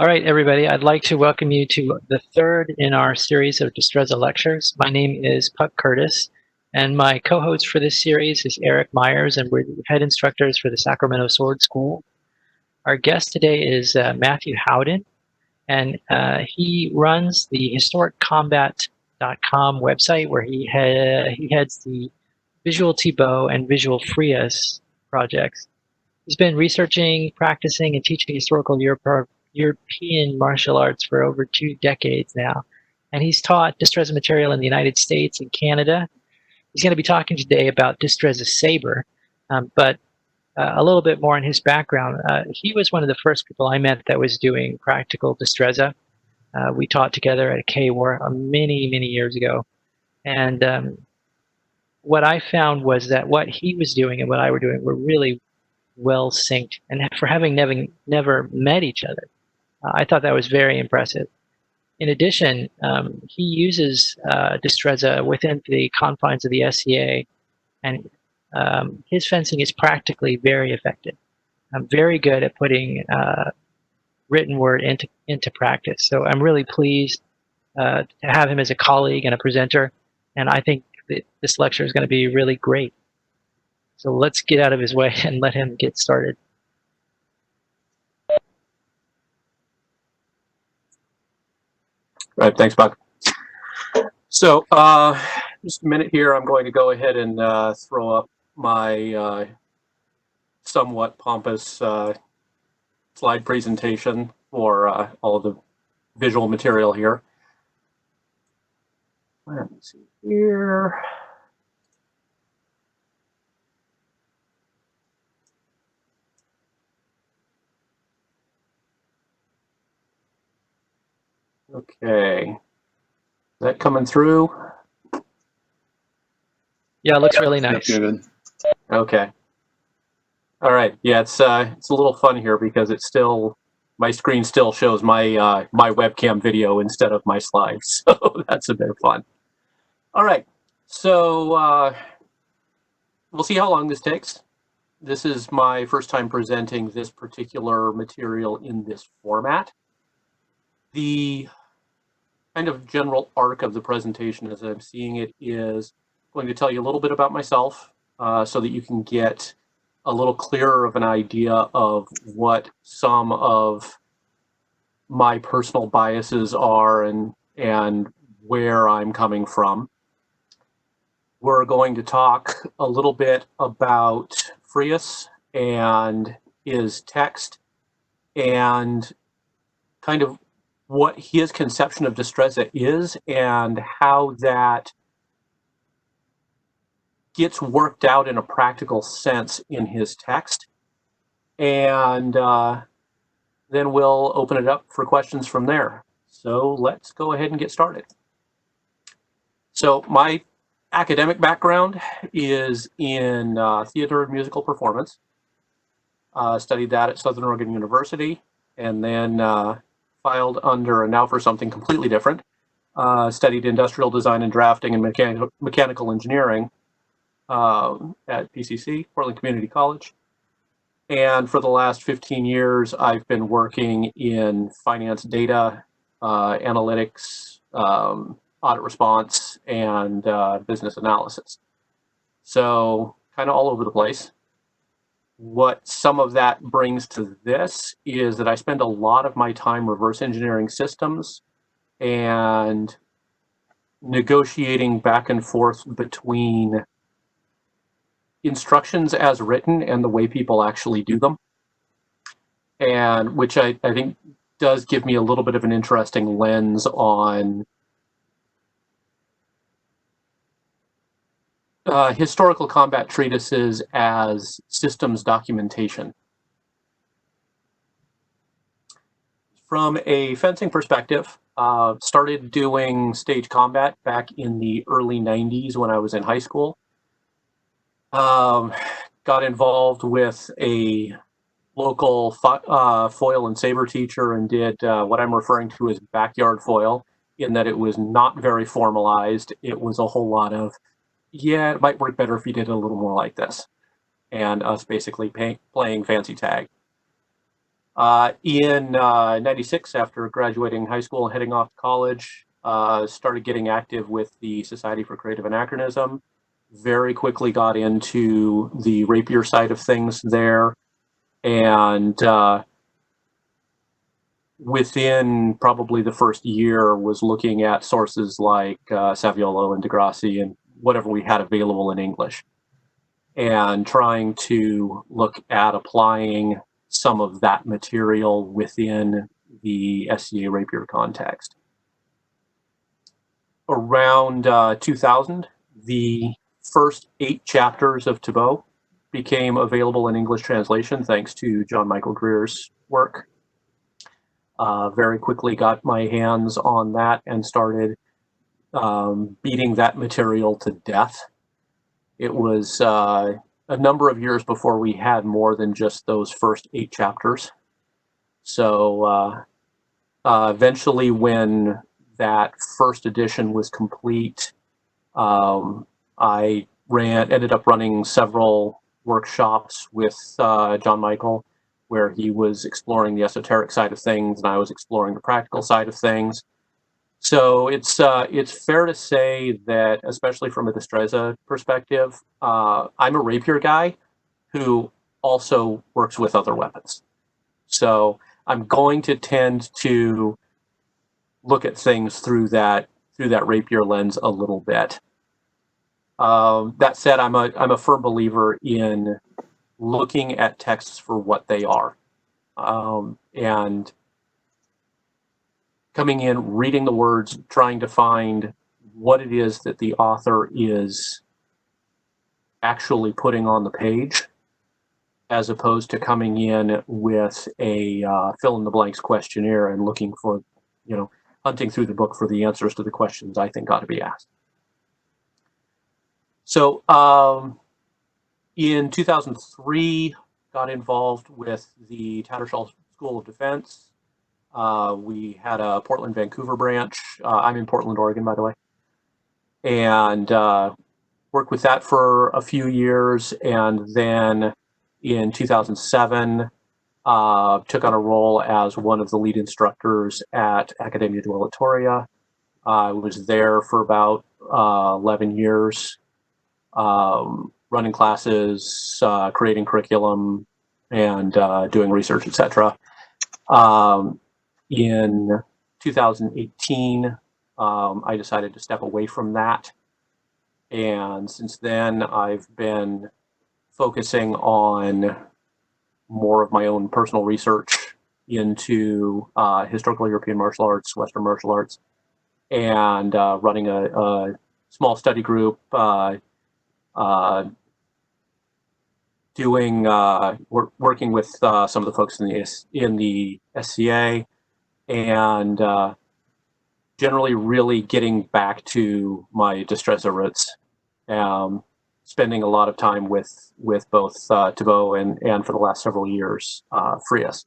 All right, everybody, I'd like to welcome you to the third in our series of Destreza lectures. My name is Puck Curtis, and my co-host for this series is Eric Myers, and we're the head instructors for the Sacramento Sword School. Our guest today is Matthew Howden, and he runs the historiccombat.com website where he heads the Visual Thibault and Visual Frias projects. He's been researching, practicing, and teaching historical European martial arts for over 2 decades now. And he's taught Destreza material in the United States and Canada. He's going to be talking today about Destreza Saber, but a little bit more on his background. He was one of the first people I met that was doing practical Destreza. We taught together at a K-War many, many years ago. And what I found was that what he was doing and what I were doing were really well synced. And for having never met each other, I thought that was very impressive. In addition, he uses Destreza within the confines of the SCA, and his fencing is practically very effective. I'm very good at putting written word into practice. So I'm really pleased to have him as a colleague and a presenter, and I think that this lecture is going to be really great. So let's get out of his way and let him get started. Right, thanks, Buck. So just a minute here, I'm going to go ahead and throw up my somewhat pompous slide presentation for all of the visual material here. Let me see here. Okay, is that coming through? Yeah, it looks really nice. Good. Okay. All right. Yeah, it's a little fun here because it's still, my screen still shows my my webcam video instead of my slides, so that's a bit of fun. All right. So we'll see how long this takes. This is my first time presenting this particular material in this format. The kind of general arc of the presentation as I'm seeing it is going to tell you a little bit about myself so that you can get a little clearer of an idea of what some of my personal biases are and where I'm coming from. We're going to talk a little bit about Frias and his text and kind of what his conception of Destreza is and how that gets worked out in a practical sense in his text. And then we'll open it up for questions from there. So let's go ahead and get started. So my academic background is in theater and musical performance. Studied that at Southern Oregon University, and then filed under, and now for something completely different, studied industrial design and drafting and mechanical engineering at PCC, Portland Community College. And for the last 15 years, I've been working in finance data, analytics, audit response, and business analysis. So kind of all over the place. What some of that brings to this is that I spend a lot of my time reverse engineering systems and negotiating back and forth between instructions as written and the way people actually do them, and which I think does give me a little bit of an interesting lens on historical combat treatises as systems documentation. From a fencing perspective, started doing stage combat back in the early 90s when I was in high school. Got involved with a local foil and saber teacher and did what I'm referring to as backyard foil, in that it was not very formalized. It was a whole lot of, yeah, it might work better if you did it a little more like this, and us basically playing fancy tag. In 96, after graduating high school and heading off to college, started getting active with the Society for Creative Anachronism. Very quickly got into the rapier side of things there. And within probably the first year was looking at sources like Saviolo and Degrassi and whatever we had available in English, and trying to look at applying some of that material within the SCA rapier context. Around 2000, the first 8 chapters of Thibault became available in English translation thanks to John Michael Greer's work. Very quickly got my hands on that and started beating that material to death. It was a number of years before we had more than just those first 8 chapters. So eventually, when that first edition was complete, I ended up running several workshops with John Michael, where he was exploring the esoteric side of things and I was exploring the practical side of things. So it's fair to say that, especially from a Destreza perspective, I'm a rapier guy who also works with other weapons. So I'm going to tend to look at things through that rapier lens a little bit. That said, I'm a firm believer in looking at texts for what they are, and coming in, reading the words, trying to find what it is that the author is actually putting on the page, as opposed to coming in with a fill-in-the-blanks questionnaire and looking for, hunting through the book for the answers to the questions I think ought to be asked. So in 2003, got involved with the Tattershall School of Defense. We had a Portland, Vancouver branch. I'm in Portland, Oregon, by the way. And worked with that for a few years. And then in 2007, took on a role as one of the lead instructors at Academia Duellatoria. I was there for about 11 years, running classes, creating curriculum, and doing research, etc. In 2018, I decided to step away from that. And since then, I've been focusing on more of my own personal research into historical European martial arts, Western martial arts, and running a small study group, working with some of the folks in the SCA, and generally really getting back to my Destreza roots. Spending a lot of time with both Thibault and for the last several years, Frias.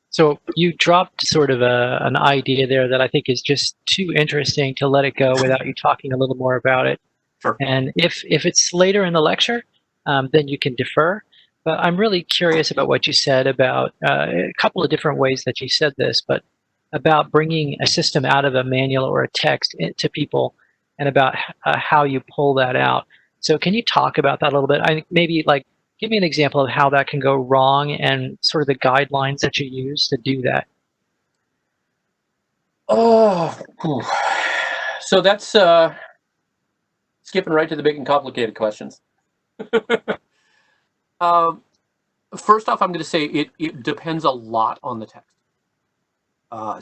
So you dropped sort of an idea there that I think is just too interesting to let it go without you talking a little more about it. Sure. And if it's later in the lecture, then you can defer. But I'm really curious about what you said about a couple of different ways that you said this, but about bringing a system out of a manual or a text to people, and about how you pull that out. So can you talk about that a little bit? Maybe like give me an example of how that can go wrong and sort of the guidelines that you use to do that. Oh, so that's skipping right to the big and complicated questions. First off, I'm going to say it depends a lot on the text.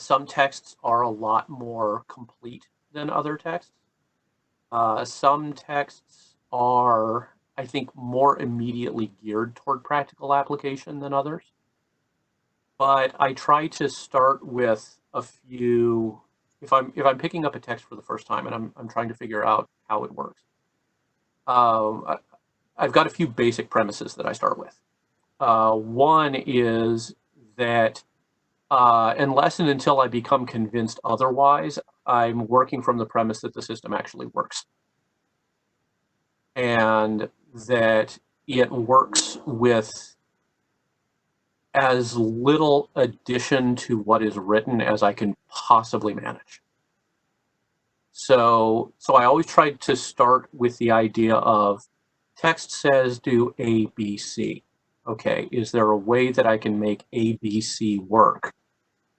Some texts are a lot more complete than other texts. Some texts are, I think, more immediately geared toward practical application than others. But I try to start with a few. If I'm picking up a text for the first time and I'm trying to figure out how it works, I've got a few basic premises that I start with. One is that unless and until I become convinced otherwise, I'm working from the premise that the system actually works, and that it works with as little addition to what is written as I can possibly manage. So I always tried to start with the idea of text says do A, B, C. Okay, is there a way that I can make A, B, C work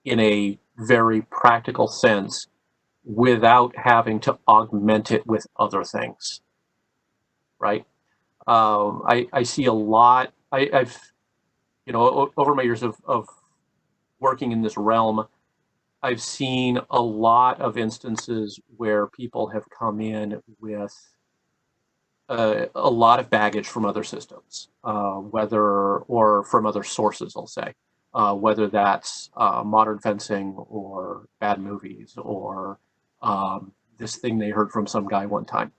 in a very practical sense without having to augment it with other things, right? I see a lot. I've over my years of working in this realm, I've seen a lot of instances where people have come in with a lot of baggage from other systems, whether or from other sources, I'll say, whether that's modern fencing or bad movies or this thing they heard from some guy one time,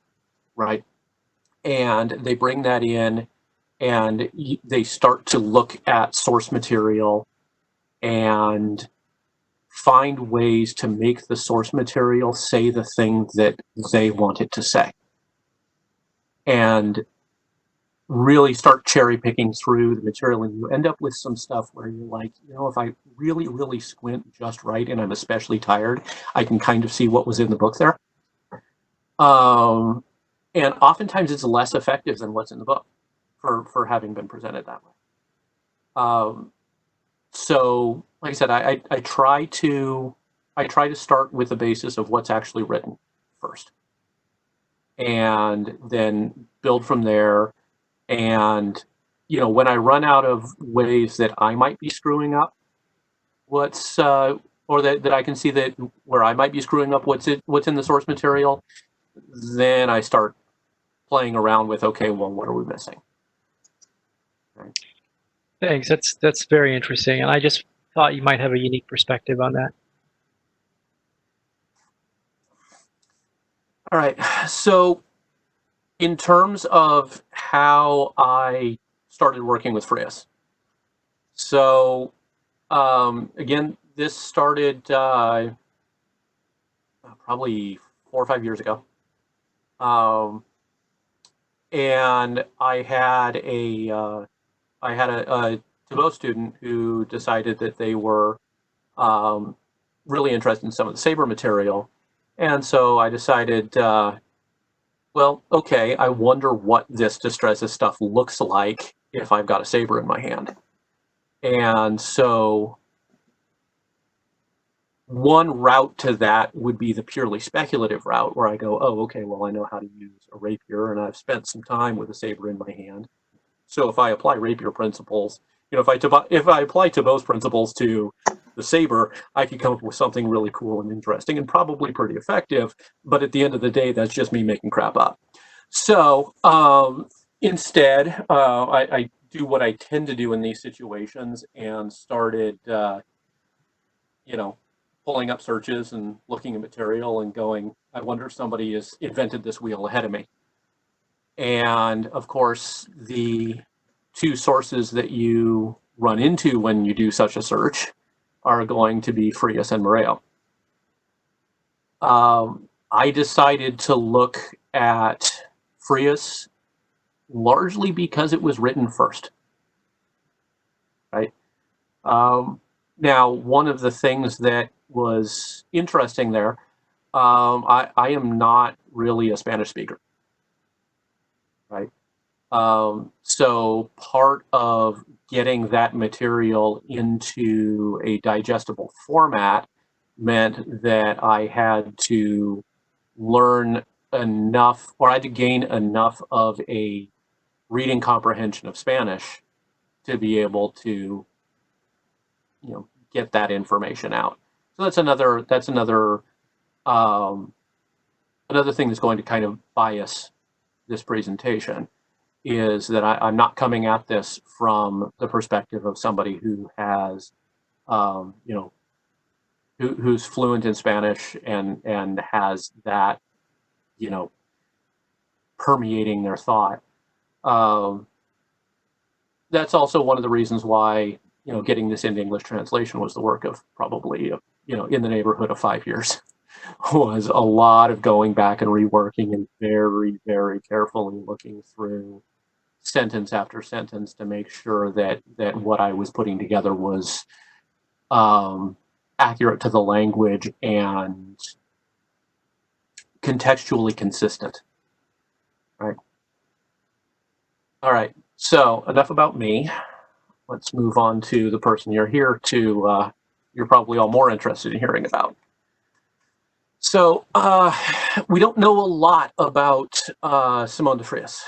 right? And they bring that in and they start to look at source material and find ways to make the source material say the thing that they want it to say. And really start cherry picking through the material, and you end up with some stuff where you're like, if I really, really squint just right and I'm especially tired, I can kind of see what was in the book there. And oftentimes it's less effective than what's in the book for having been presented that way. So, like I said, I try to start with the basis of what's actually written first, and then build from there. And when I run out of ways that I might be screwing up, or that I can see that where I might be screwing up what's in the source material, then I start playing around with, okay, well, what are we missing? Right. Thanks. That's very interesting, and I just thought you might have a unique perspective on that. All right. So, in terms of how I started working with Frias, so again, this started probably 4 or 5 years ago. And I had a Thibault student who decided that they were really interested in some of the Saber material, and so I decided, well, okay, I wonder what this Destreza stuff looks like if I've got a Saber in my hand, and so one route to that would be the purely speculative route where I go, oh, okay, well, I know how to use a rapier and I've spent some time with a Saber in my hand. So if I apply rapier principles, if I apply Thibault's principles to the Saber, I could come up with something really cool and interesting and probably pretty effective. But at the end of the day, that's just me making crap up. So instead, I do what I tend to do in these situations and started, pulling up searches and looking at material and going, I wonder if somebody has invented this wheel ahead of me. And of course, the two sources that you run into when you do such a search are going to be Frias and Moreo. I decided to look at Frias largely because it was written first, right? Now, one of the things that was interesting there, I am not really a Spanish speaker, right? So part of getting that material into a digestible format meant that I had to learn enough, or I had to gain enough of a reading comprehension of Spanish to be able to, get that information out. So that's another thing that's going to kind of bias this presentation, is that I'm not coming at this from the perspective of somebody who has, who's fluent in Spanish and has that, permeating their thought. That's also one of the reasons why, getting this into English translation was the work of probably, in the neighborhood of 5 years. Was a lot of going back and reworking and very, very carefully looking through sentence after sentence to make sure that what I was putting together was accurate to the language and contextually consistent. Right. All right. So enough about me. Let's move on to the person you're here to. You're probably all more interested in hearing about. So we don't know a lot about Simon de Frias.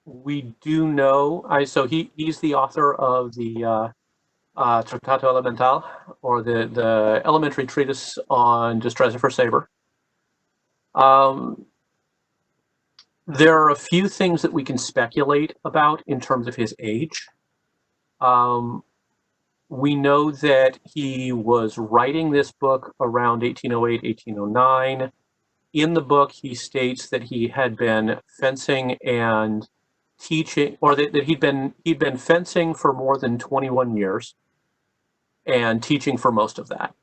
We do know. So he's the author of the Tractato Elemental, or the elementary treatise on Destreza for Saber. There are a few things that we can speculate about in terms of his age. We know that he was writing this book around 1808, 1809. In the book, he states that he had been fencing and teaching, or that he'd been fencing for more than 21 years and teaching for most of that.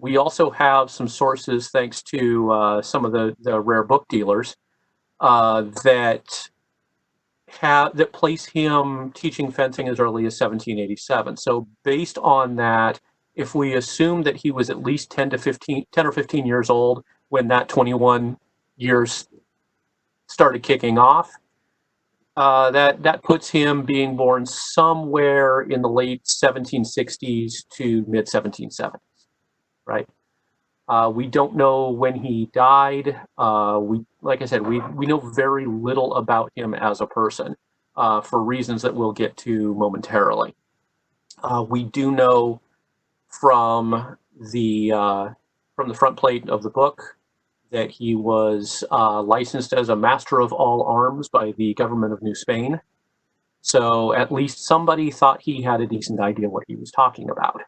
We also have some sources, thanks to some of the rare book dealers, that place him teaching fencing as early as 1787. So based on that, if we assume that he was at least 10 or 15 years old when that 21 years started kicking off, that puts him being born somewhere in the late 1760s to mid 1770s, right? We don't know when he died. Like I said, we know very little about him as a person for reasons that we'll get to momentarily. We do know from the front plate of the book that he was licensed as a master of all arms by the government of New Spain. So at least somebody thought he had a decent idea what he was talking about.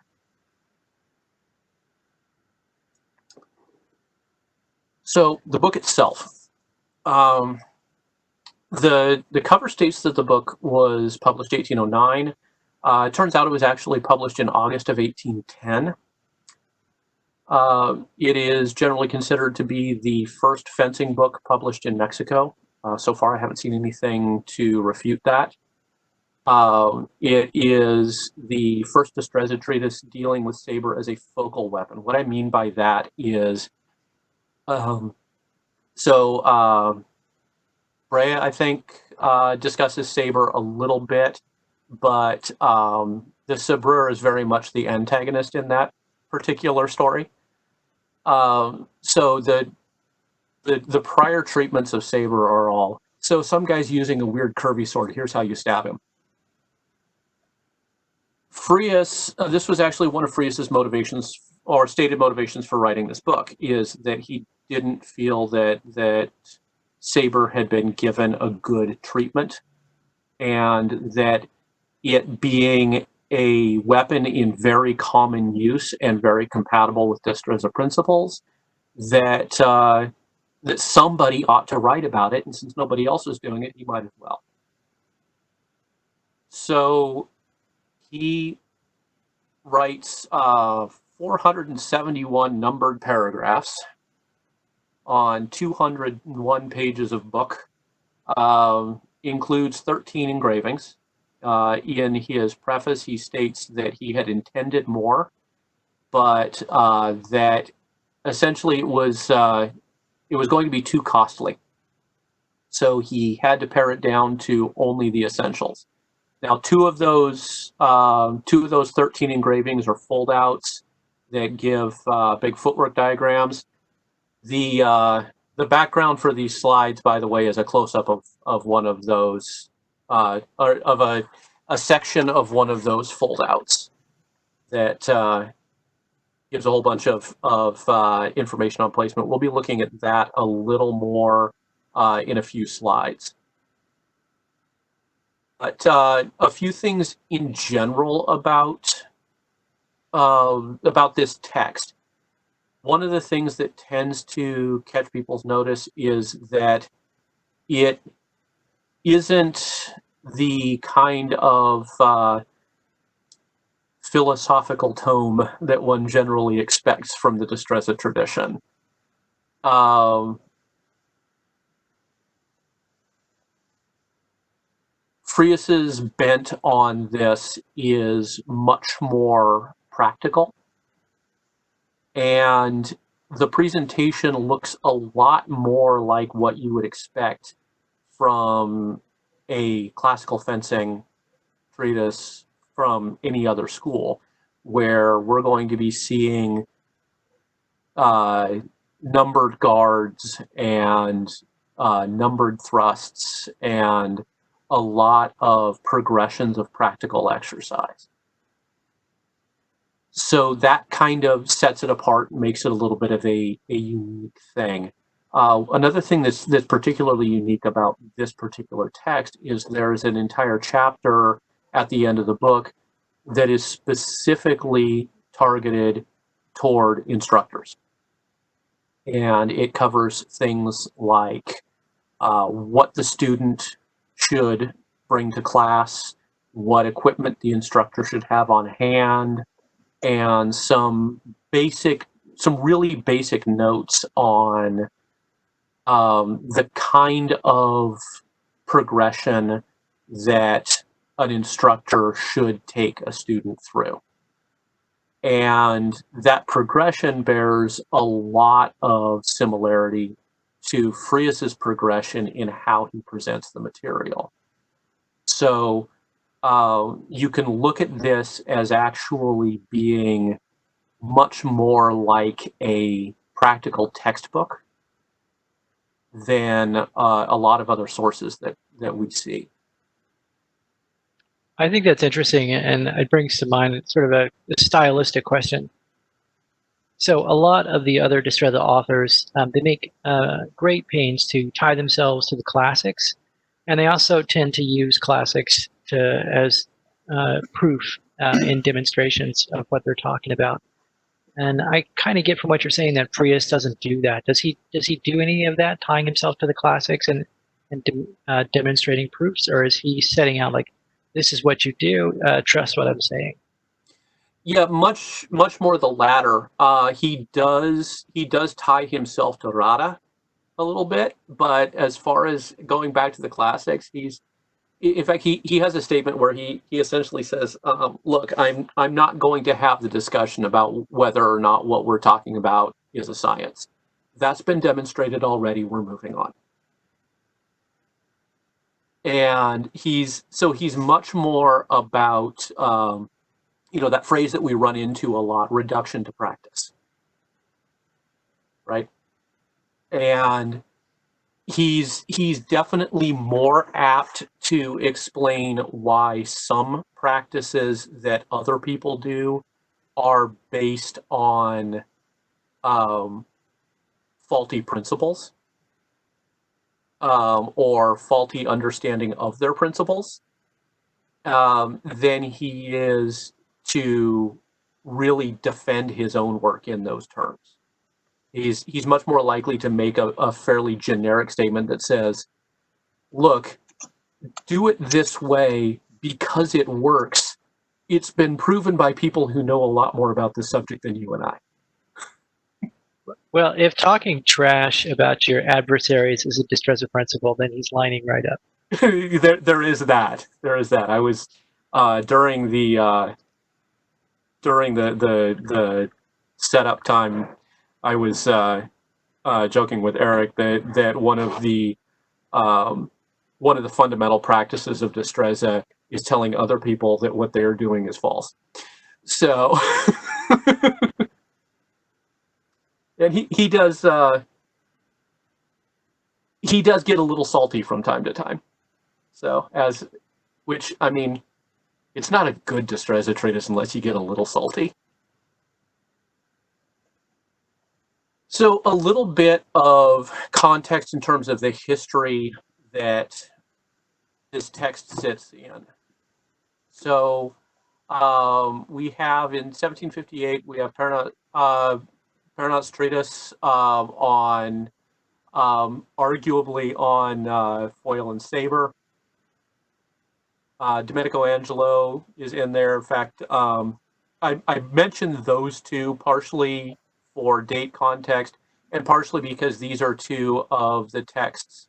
So the book itself, the cover states that the book was published 1809. It turns out it was actually published in August of 1810. It is generally considered to be the first fencing book published in Mexico. So far, I haven't seen anything to refute that. It is the first Destreza treatise dealing with saber as a focal weapon. What I mean by that is, Brea, I think, discusses saber a little bit, but the sabreur is very much the antagonist in that particular story. So the prior treatments of saber are all, so some guy's using a weird curvy sword, here's how you stab him. Frias, this was actually one of Frias's motivations, or stated motivations for writing this book, is that he didn't feel that saber had been given a good treatment, and that it being a weapon in very common use and very compatible with Destreza principles, that that somebody ought to write about it, and since nobody else is doing it, he might as well. So he writes 471 numbered paragraphs on 201 pages of book, includes 13 engravings. In his preface, he states that he had intended more, but that essentially it was going to be too costly. So he had to pare it down to only the essentials. Now, two of those 13 engravings are foldouts that give big footwork diagrams. The background for these slides, by the way, is a close-up of one of those, or of a section of one of those foldouts that gives a whole bunch of information on placement. We'll be looking at that a little more in a few slides. But a few things in general about this text. One of the things that tends to catch people's notice is that it isn't the kind of philosophical tome that one generally expects from the Destreza tradition. Frias's bent on this is much more practical, and the presentation looks a lot more like what you would expect from a classical fencing treatise from any other school, where we're going to be seeing numbered guards and numbered thrusts and a lot of progressions of practical exercise. So that kind of sets it apart and makes it a little bit of a unique thing. Another thing that's particularly unique about this particular text is there's an entire chapter at the end of the book that is specifically targeted toward instructors. And it covers things like what the student should bring to class, what equipment the instructor should have on hand, and some really basic notes on the kind of progression that an instructor should take a student through. And that progression bears a lot of similarity to Frias's progression in how he presents the material. So you can look at this as actually being much more like a practical textbook than a lot of other sources that we see. I think that's interesting, and it brings to mind sort of a stylistic question. So a lot of the other Destreza authors, they make great pains to tie themselves to the classics, and they also tend to use classics as proof in demonstrations of what they're talking about. And I kind of get from what you're saying that Frias doesn't do that. Does he do any of that, tying himself to the classics and demonstrating proofs, or is he setting out like, this is what you do, trust what I'm saying? Yeah, much more the latter. He does tie himself to Rada a little bit, but as far as going back to the classics, in fact, he has a statement where he essentially says, "Look, I'm not going to have the discussion about whether or not what we're talking about is a science. That's been demonstrated already. We're moving on." And he's much more about that phrase that we run into a lot, reduction to practice, right? And he's definitely more apt to explain why some practices that other people do are based on faulty principles or faulty understanding of their principles than he is to really defend his own work in those terms. He's much more likely to make a fairly generic statement that says, look, do it this way because it works. It's been proven by people who know a lot more about this subject than you and I. Well, if talking trash about your adversaries is a Destreza principle, then he's lining right up. There is that. There is that. I was during the setup time, I was joking with Eric that one of the fundamental practices of Destreza is telling other people that what they're doing is false. So, and he does get a little salty from time to time. So which I mean, it's not a good Destreza treatise unless you get a little salty. So a little bit of context in terms of the history that this text sits in. So we have in 1758, we have Pernaut's treatise on arguably on foil and saber. Domenico Angelo is in there. In fact, I mentioned those two partially for date context and partially because these are two of the texts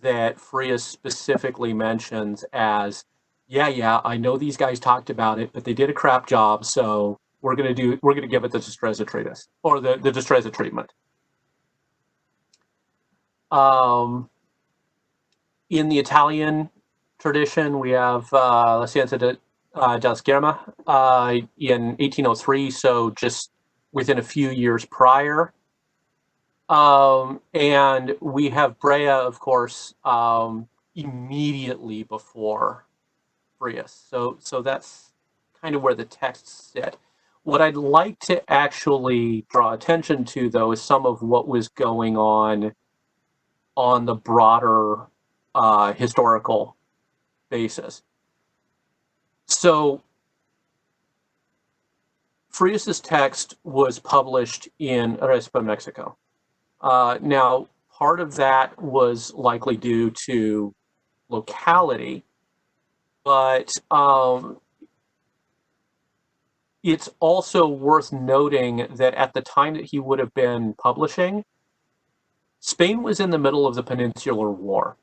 that Frias specifically mentions as, yeah, I know these guys talked about it, but they did a crap job, so we're gonna give it the Destreza treatise, or the Destreza treatment. In the Italian tradition, we have La Scienza della Scherma in 1803, so just within a few years prior. And we have Brea, of course, immediately before Frias. So that's kind of where the texts sit. What I'd like to actually draw attention to, though, is some of what was going on the broader historical basis. So Frias's text was published in Arequipa, Mexico. Now, part of that was likely due to locality, but it's also worth noting that at the time that he would have been publishing, Spain was in the middle of the Peninsular War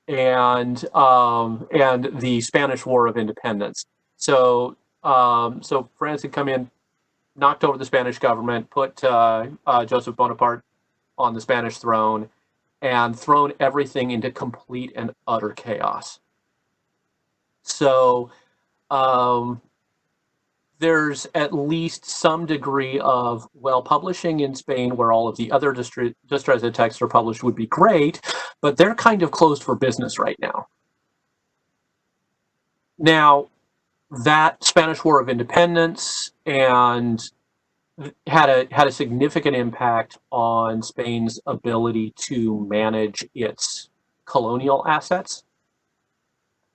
and the Spanish War of Independence. So France had come in, knocked over the Spanish government, put Joseph Bonaparte on the Spanish throne, and thrown everything into complete and utter chaos. So there's at least some degree of, well, publishing in Spain where all of the other Destreza texts are published would be great, but they're kind of closed for business right now. Now, that Spanish War of Independence and had a significant impact on Spain's ability to manage its colonial assets.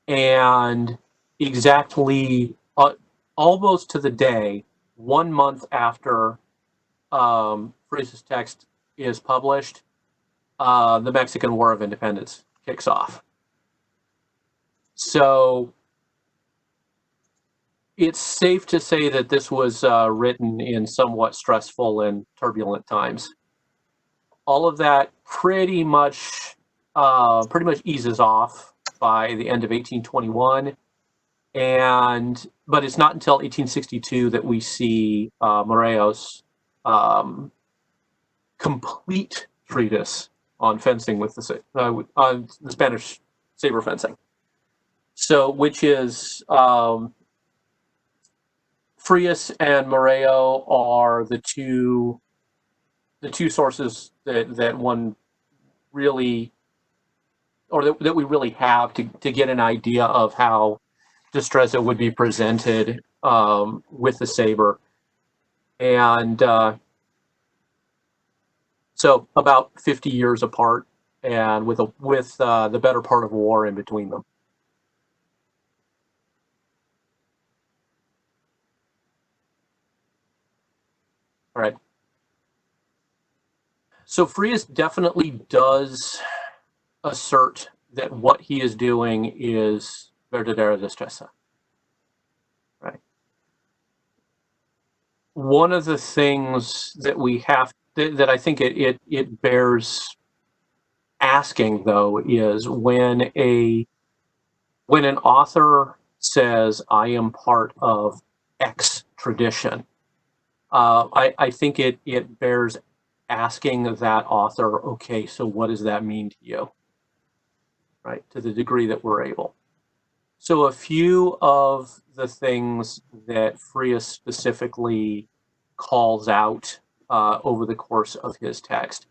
And exactly almost to the day, 1 month after Frias's text is published, the Mexican War of Independence kicks off. So it's safe to say that this was written in somewhat stressful and turbulent times. All of that pretty much eases off by the end of 1821. But it's not until 1862 that we see Moreo's complete treatise on fencing with on the Spanish saber fencing. So, which is Frias and Moreo are the two sources that one really, or that we really have to get an idea of how Destreza would be presented with the saber. And so about 50 years apart, and with the better part of a war in between them. All right. So Frias definitely does assert that what he is doing is verdadera destreza. Right. One of the things that we have that I think it bears asking, though, is when an author says, "I am part of X tradition," I think it bears asking that author, okay, so what does that mean to you? Right, to the degree that we're able. So a few of the things that Frias specifically calls out over the course of his text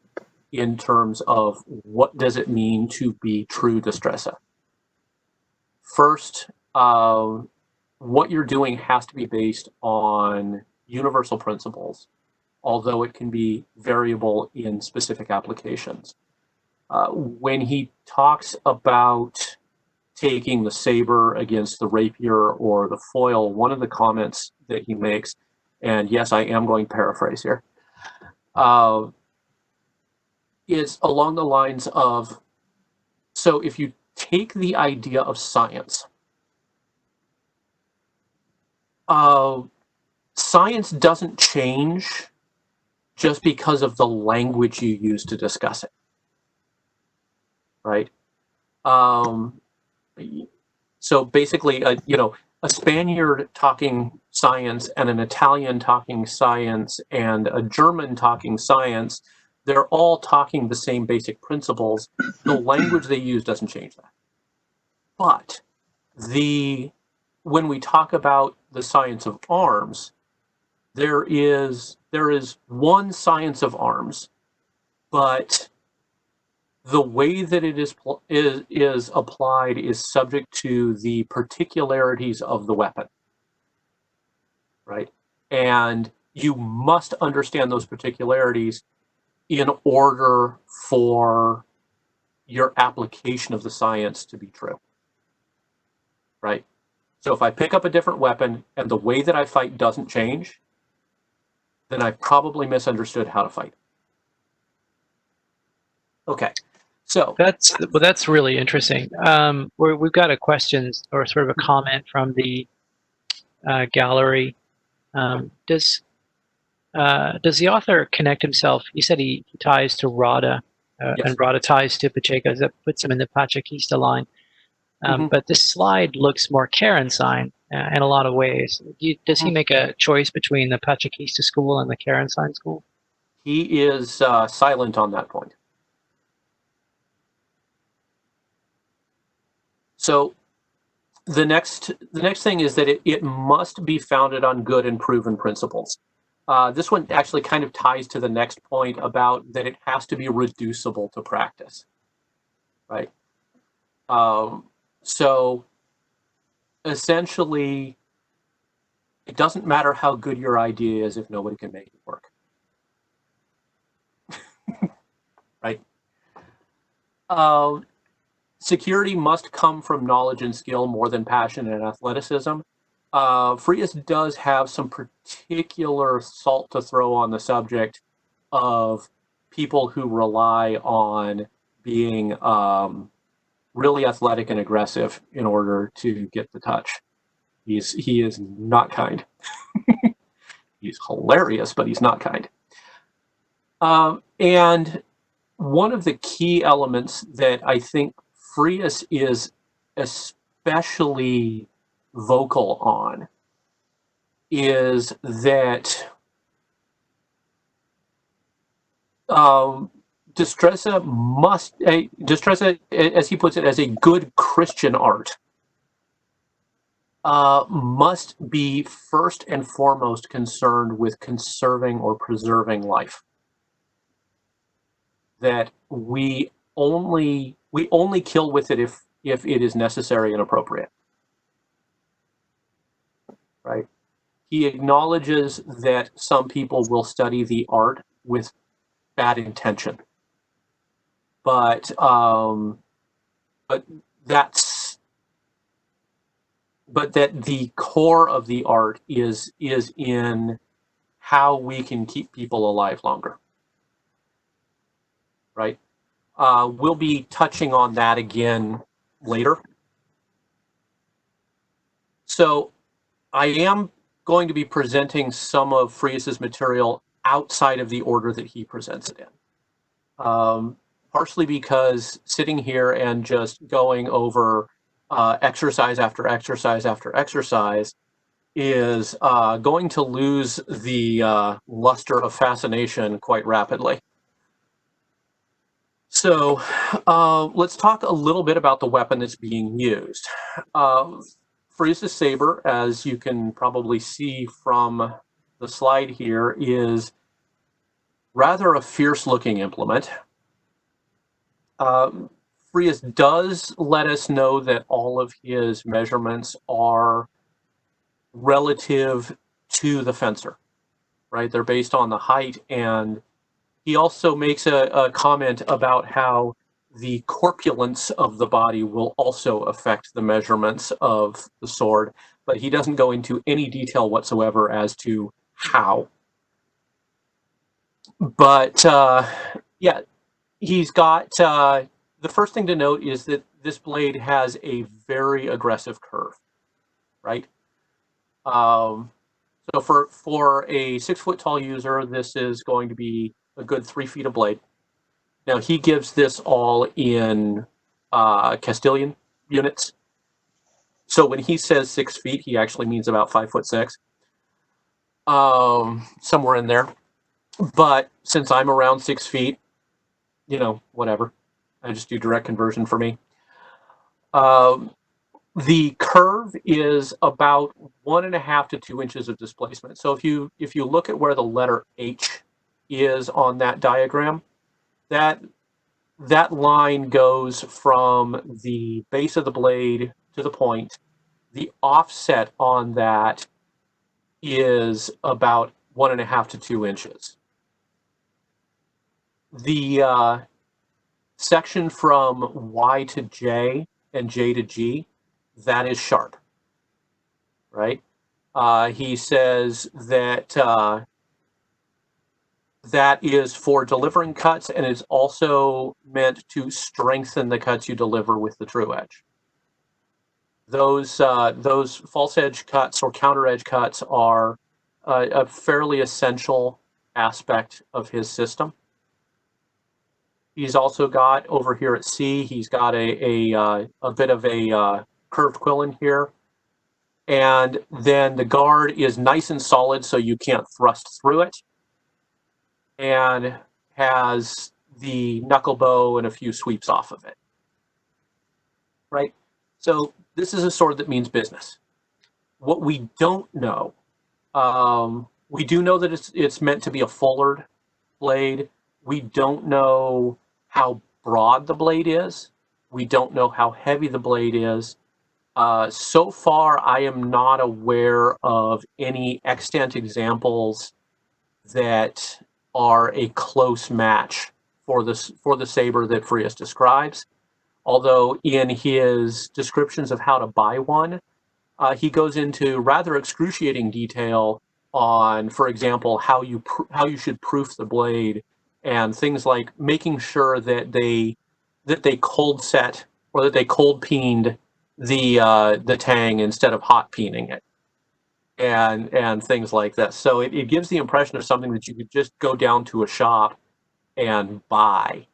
in terms of what does it mean to be true Destreza. First, what you're doing has to be based on universal principles, although it can be variable in specific applications. When he talks about taking the saber against the rapier or the foil, one of the comments that he makes, and yes, I am going to paraphrase here, is along the lines of, so if you take the idea of science, science doesn't change just because of the language you use to discuss it. right? Um, so basically, a Spaniard talking science and an Italian talking science and a German talking science, they're all talking the same basic principles. The language they use doesn't change that. But when we talk about the science of arms, there is one science of arms, but the way that it is applied is subject to the particularities of the weapon, right? And you must understand those particularities in order for your application of the science to be true, right? So if I pick up a different weapon and the way that I fight doesn't change, then I've probably misunderstood how to fight. Okay, so That's really interesting. We've got a question or sort of a comment from the gallery. Does the author connect himself? He said he ties to Rada, yes. and Rada ties to Pacheco. That puts him in the Pachacista line. But this slide looks more Karensign in a lot of ways. Does he make a choice between the Pachacista school and the Karensign school? He is silent on that point. So the next thing is that it must be founded on good and proven principles. This one actually kind of ties to the next point about that it has to be reducible to practice, right? So essentially, it doesn't matter how good your idea is if nobody can make it work, right? Security must come from knowledge and skill more than passion and athleticism. Frias does have some particular salt to throw on the subject of people who rely on being really athletic and aggressive in order to get the touch. He is not kind. He's hilarious, but he's not kind. And one of the key elements that I think Frias is especially vocal on is that Destreza, as he puts it, as a good Christian art, must be first and foremost concerned with conserving or preserving life. That we only kill with it if it is necessary and appropriate, right? He acknowledges that some people will study the art with bad intention, but that the core of the art is in how we can keep people alive longer, right? We'll be touching on that again later. So I am going to be presenting some of Frias's material outside of the order that he presents it in. Partially because sitting here and just going over exercise after exercise after exercise is going to lose the luster of fascination quite rapidly. So let's talk a little bit about the weapon that's being used. Frias' Saber, as you can probably see from the slide here, is rather a fierce-looking implement. Frias does let us know that all of his measurements are relative to the fencer, right? They're based on the height, and he also makes a comment about how the corpulence of the body will also affect the measurements of the sword, but he doesn't go into any detail whatsoever as to how. But yeah, he's got the first thing to note is that this blade has a very aggressive curve, right? So for a 6 foot tall user, this is going to be a good 3 feet of blade. Now he gives this all in Castilian units. So when he says 6 feet, he actually means about 5'6", somewhere in there. But since I'm around 6 feet, whatever. I just do direct conversion for me. The curve is about 1.5 to 2 inches of displacement. So if you look at where the letter H is on that diagram, that line goes from the base of the blade to the point. The offset on that is about 1.5 to 2 inches. The section from Y to J and J to G, that is sharp, right? He says that that is for delivering cuts, and it's also meant to strengthen the cuts you deliver with the true edge. Those false edge cuts or counter edge cuts are a fairly essential aspect of his system. He's also got over here at C, he's got a bit of a curved quillin here. And then the guard is nice and solid so you can't thrust through it. And has the knuckle bow and a few sweeps off of it. Right? So this is a sword that means business. What we don't know, we do know that it's meant to be a fullard blade. We don't know how broad the blade is. We don't know how heavy the blade is. So far, I am not aware of any extant examples that are a close match for the saber that Frias describes. Although in his descriptions of how to buy one, he goes into rather excruciating detail on, for example, how you should proof the blade and things like making sure that they cold set or that they cold peened the tang instead of hot peening it, and things like that. So it gives the impression of something that you could just go down to a shop and buy.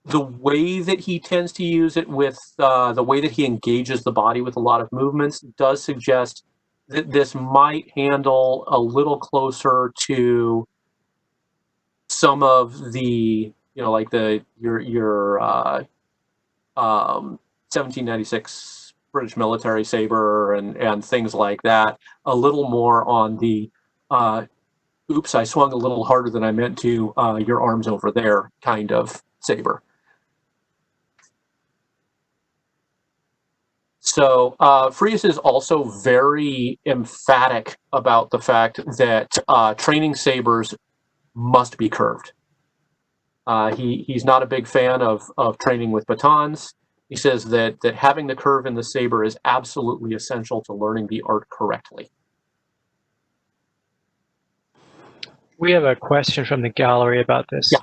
The way that he tends to use it with the way that he engages the body with a lot of movements does suggest that this might handle a little closer to some of the, like your 1796 British military saber and things like that, a little more on the oops, I swung a little harder than I meant to, your arms over there kind of saber. So Frias is also very emphatic about the fact that training sabers must be curved. He's not a big fan of training with batons. He says that having the curve in the saber is absolutely essential to learning the art correctly. We have a question from the gallery about this. Yeah.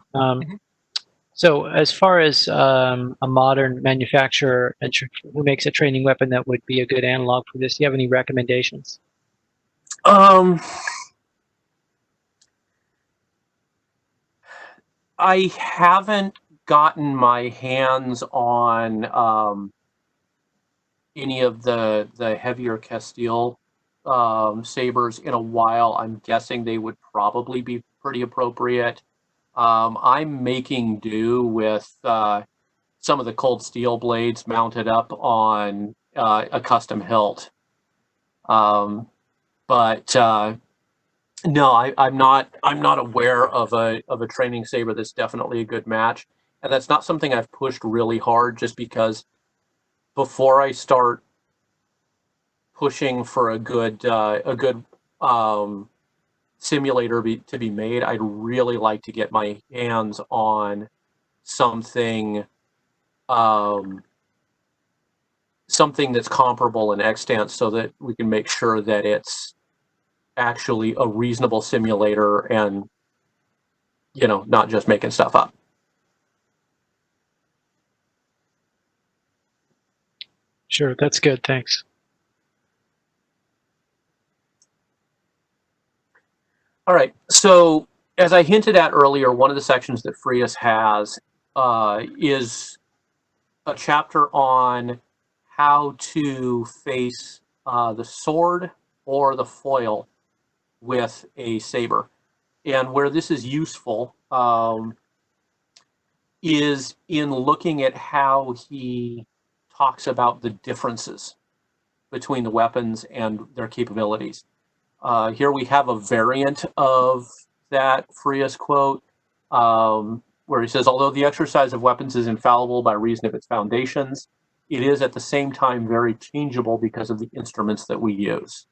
So as far as a modern manufacturer who makes a training weapon that would be a good analog for this, do you have any recommendations? I haven't gotten my hands on any of the heavier Castile sabers in a while. I'm guessing they would probably be pretty appropriate. I'm making do with some of the cold steel blades mounted up on a custom hilt. But no, I'm not aware of a training saber that's definitely a good match, and that's not something I've pushed really hard just because before I start pushing for a good simulator to be made, I'd really like to get my hands on something something that's comparable in extent so that we can make sure that it's actually a reasonable simulator and not just making stuff up. Sure, that's good. Thanks. All right. So as I hinted at earlier, one of the sections that Frias has is a chapter on how to face the sword or the foil with a saber. And where this is useful is in looking at how he talks about the differences between the weapons and their capabilities. Here we have a variant of that Frias quote, where he says, although the exercise of weapons is infallible by reason of its foundations, it is at the same time very changeable because of the instruments that we use.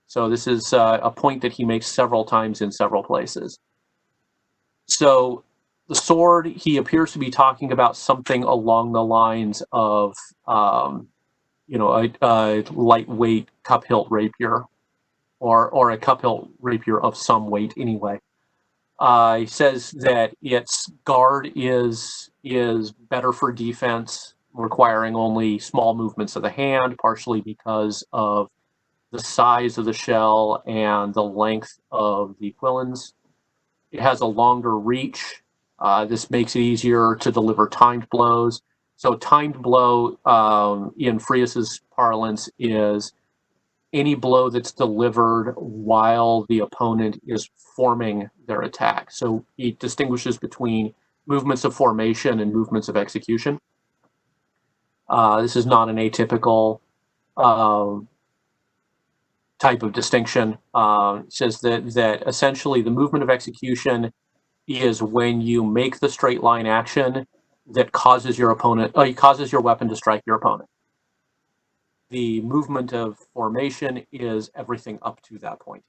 So this is a point that he makes several times in several places. So the sword, he appears to be talking about something along the lines of, a lightweight cup hilt rapier, or a cup hilt rapier of some weight anyway. He says that its guard is better for defense, requiring only small movements of the hand, partially because of the size of the shell and the length of the quillins. It has a longer reach. This makes it easier to deliver timed blows. So timed blow, in Frias's parlance, is any blow that's delivered while the opponent is forming their attack. So he distinguishes between movements of formation and movements of execution. This is not an atypical type of distinction. Says that essentially the movement of execution is when you make the straight line action that causes your weapon to strike your opponent. The movement of formation is everything up to that point.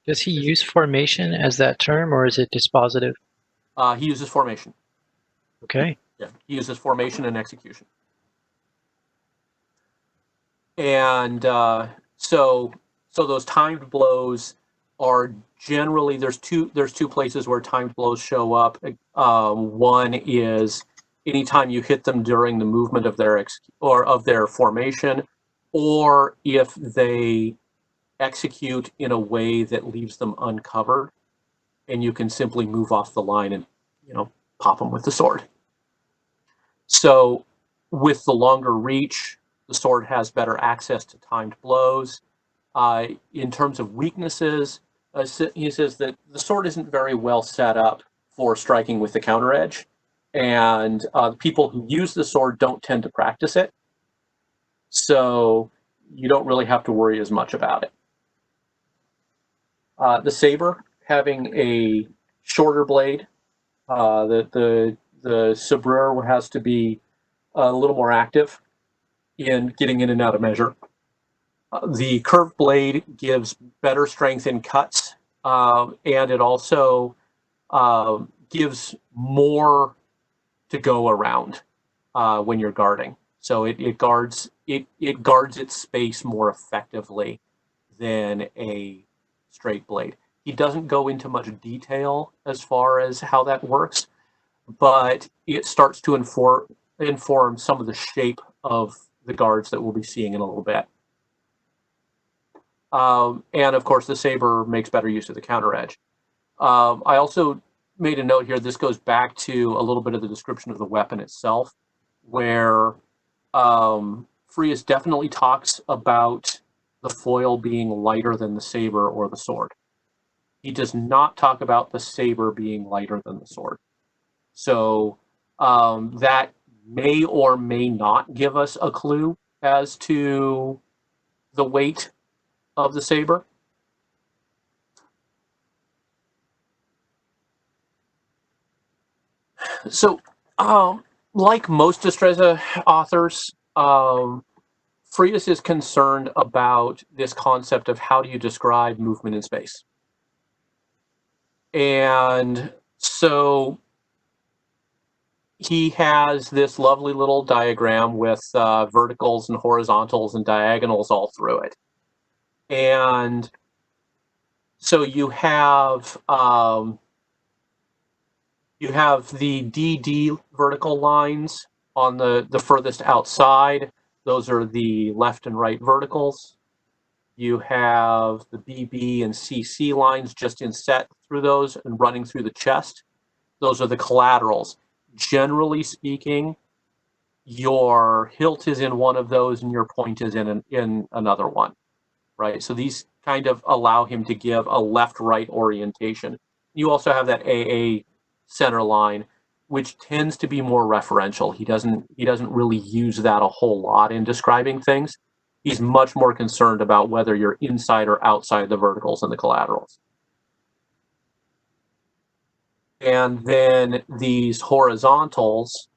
Does he use formation as that term, or is it dispositive? He uses formation. Okay. Yeah, he uses formation and execution. And so those timed blows are generally, there's two places where timed blows show up. One is anytime you hit them during the movement of their formation, or if they execute in a way that leaves them uncovered, and you can simply move off the line and pop them with the sword. So with the longer reach, the sword has better access to timed blows. In terms of weaknesses, he says that the sword isn't very well set up for striking with the counter edge, and the people who use the sword don't tend to practice it, so you don't really have to worry as much about it. The saber, having a shorter blade, the sabreur has to be a little more active in getting in and out of measure. The curved blade gives better strength in cuts, and it also gives more to go around when you're guarding. So it guards its space more effectively than a straight blade. He doesn't go into much detail as far as how that works, but it starts to inform some of the shape of the guards that we'll be seeing in a little bit. And of course, the saber makes better use of the counter edge. I also made a note here. This goes back to a little bit of the description of the weapon itself, where Frias definitely talks about the foil being lighter than the saber or the sword. He does not talk about the saber being lighter than the sword. So that may or may not give us a clue as to the weight of the saber. So, like most Destreza authors, Frias is concerned about this concept of how do you describe movement in space. And so he has this lovely little diagram with verticals and horizontals and diagonals all through it. And so you have the DD vertical lines on the furthest outside. Those are the left and right verticals. You have the BB and CC lines just inset through those and running through the chest. Those are the collaterals. Generally speaking, your hilt is in one of those and your point is in another one, right? So these kind of allow him to give a left-right orientation. You also have that AA center line, which tends to be more referential. He doesn't really use that a whole lot in describing things. He's much more concerned about whether you're inside or outside the verticals and the collaterals. And then these horizontals,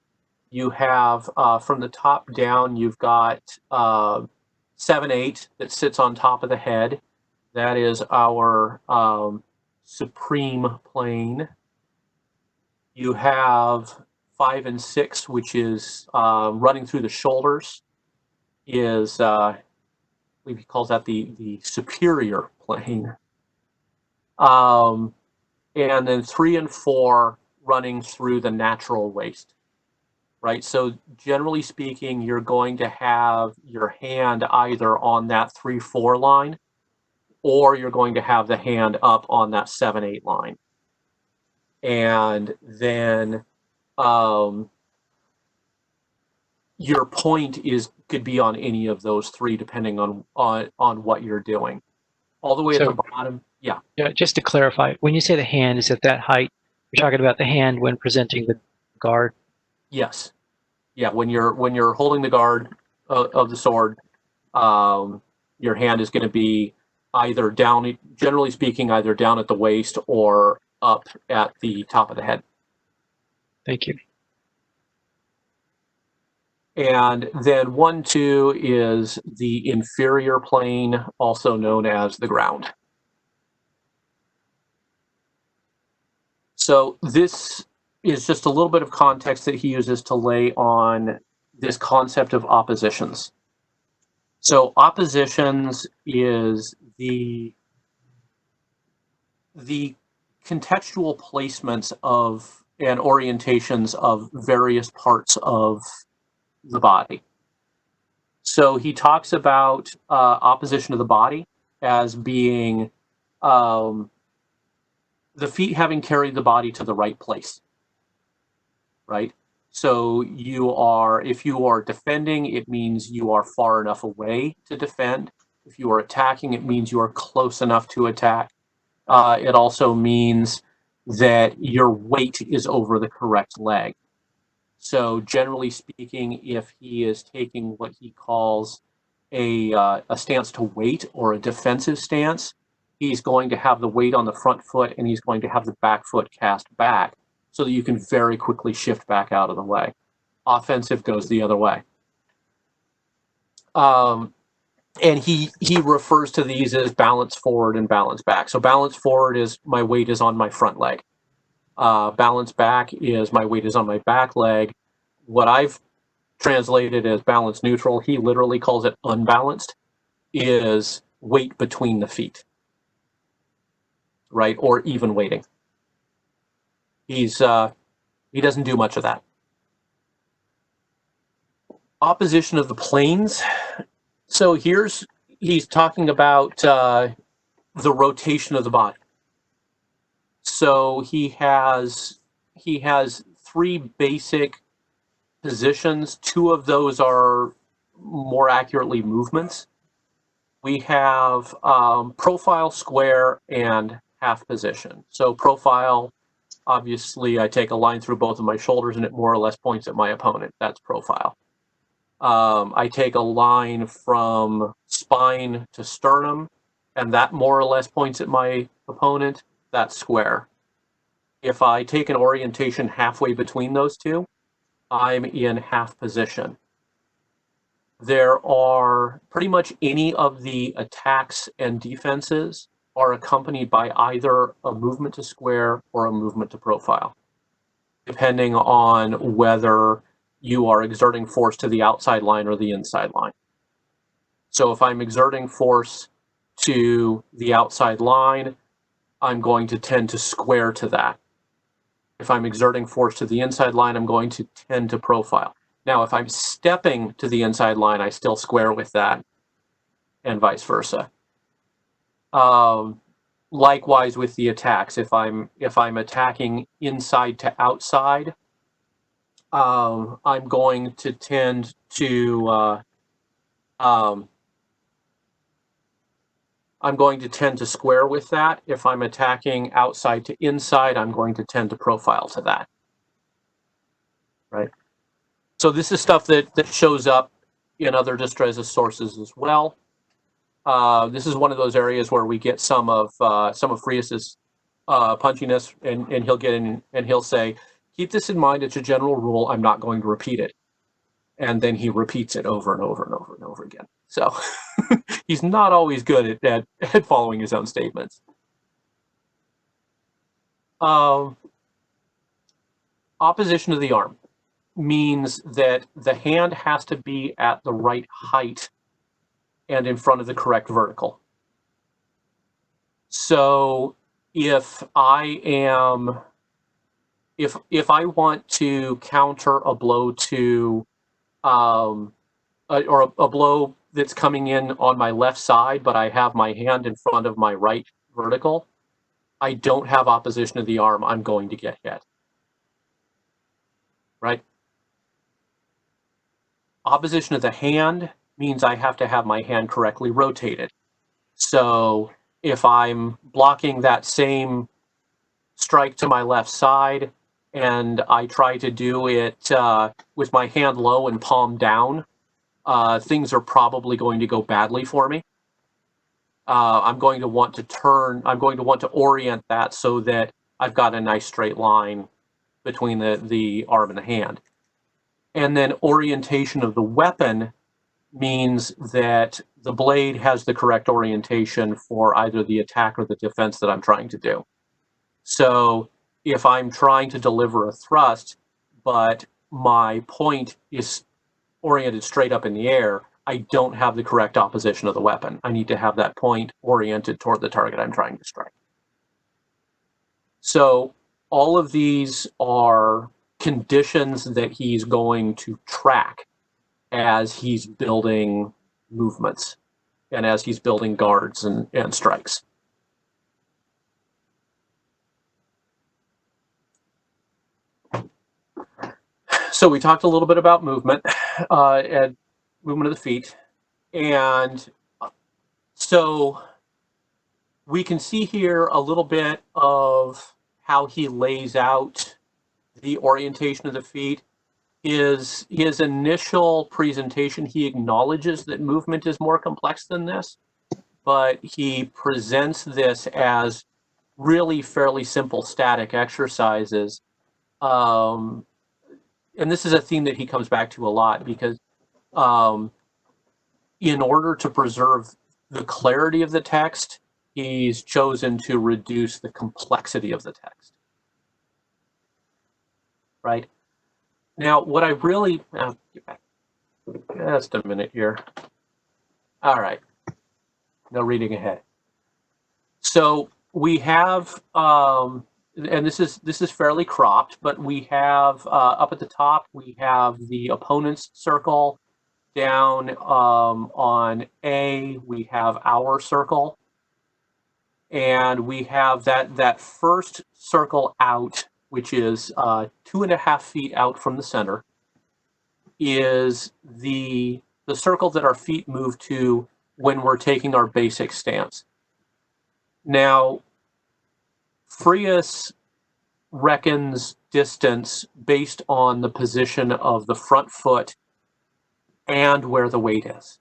you have from the top down, you've got 7/8 that sits on top of the head. That is our supreme plane. You have 5 and 6, which is running through the shoulders, is I believe he calls that the superior plane. And then 3 and 4 running through the natural waist, right? So generally speaking, you're going to have your hand either on that 3/4 line, or you're going to have the hand up on that 7/8 line. And then your point could be on any of those three, depending on what you're doing. All the way at the bottom, yeah. Yeah, just to clarify, when you say the hand is at that height, you're talking about the hand when presenting the guard? Yes. Yeah, when you're holding the guard of the sword, your hand is going to be either down, generally speaking, either down at the waist or up at the top of the head. Thank you. And then 1-2 is the inferior plane, also known as the ground. So this is just a little bit of context that he uses to lay on this concept of oppositions. So oppositions is the contextual placements of and orientations of various parts of the body. So he talks about opposition of the body as being the feet having carried the body to the right place, right? So if you are defending, it means you are far enough away to defend. If you are attacking, it means you are close enough to attack. It also means that your weight is over the correct leg. So generally speaking, if he is taking what he calls a stance to wait, or a defensive stance, he's going to have the weight on the front foot and he's going to have the back foot cast back so that you can very quickly shift back out of the way. Offensive goes the other way. And he refers to these as balance forward and balance back. So balance forward is my weight is on my front leg. Balance back is my weight is on my back leg. What I've translated as balance neutral, he literally calls it unbalanced, is weight between the feet, right? Or even weighting. He doesn't do much of that. Opposition of the planes. So he's talking about the rotation of the body. So he has 3 basic positions. 2 of those are more accurately movements. We have profile, square, and half position. So profile, obviously, I take a line through both of my shoulders and it more or less points at my opponent. That's profile. I take a line from spine to sternum, and that more or less points at my opponent. That's square. If I take an orientation halfway between those two, I'm in half position. There are pretty much any of the attacks and defenses are accompanied by either a movement to square or a movement to profile, depending on whether you are exerting force to the outside line or the inside line. So if I'm exerting force to the outside line, I'm going to tend to square to that. If I'm exerting force to the inside line, I'm going to tend to profile. Now, if I'm stepping to the inside line, I still square with that, and vice versa. likewise with the attacks. If I'm attacking inside to outside, I'm going to tend to square with that. If I'm attacking outside to inside, I'm going to tend to profile to that. Right. So this is stuff that shows up in other Destreza sources as well. This is one of those areas where we get some of Frias's punchiness, and he'll get in and he'll say, "Keep this in mind. It's a general rule. I'm not going to repeat it." And then he repeats it over and over and over and over again. So he's not always good at following his own statements. Opposition of the arm means that the hand has to be at the right height and in front of the correct vertical. So if I want to counter a blow to or a blow that's coming in on my left side, but I have my hand in front of my right vertical, I don't have opposition of the arm. I'm going to get hit. Right? Opposition of the hand means I have to have my hand correctly rotated. So if I'm blocking that same strike to my left side and I try to do it with my hand low and palm down, things are probably going to go badly for me. I'm going to want to orient that so that I've got a nice straight line between the arm and the hand. And then orientation of the weapon means that the blade has the correct orientation for either the attack or the defense that I'm trying to do. So if I'm trying to deliver a thrust, but my point is oriented straight up in the air, I don't have the correct opposition of the weapon. I need to have that point oriented toward the target I'm trying to strike. So all of these are conditions that he's going to track as he's building movements and as he's building guards and strikes. So we talked a little bit about movement and movement of the feet. And so we can see here a little bit of how he lays out the orientation of the feet. His initial presentation, he acknowledges that movement is more complex than this, but he presents this as really fairly simple static exercises. And this is a theme that he comes back to a lot because in order to preserve the clarity of the text, he's chosen to reduce the complexity of the text. Right? Now, what I really... get back. Just a minute here. All right. No reading ahead. So we have... and this is fairly cropped, but we have up at the top, we have the opponent's circle. Down on A, we have our circle. And we have that first circle out, which is 2.5 feet out from the center, is the circle that our feet move to when we're taking our basic stance. Now, Frias reckons distance based on the position of the front foot and where the weight is.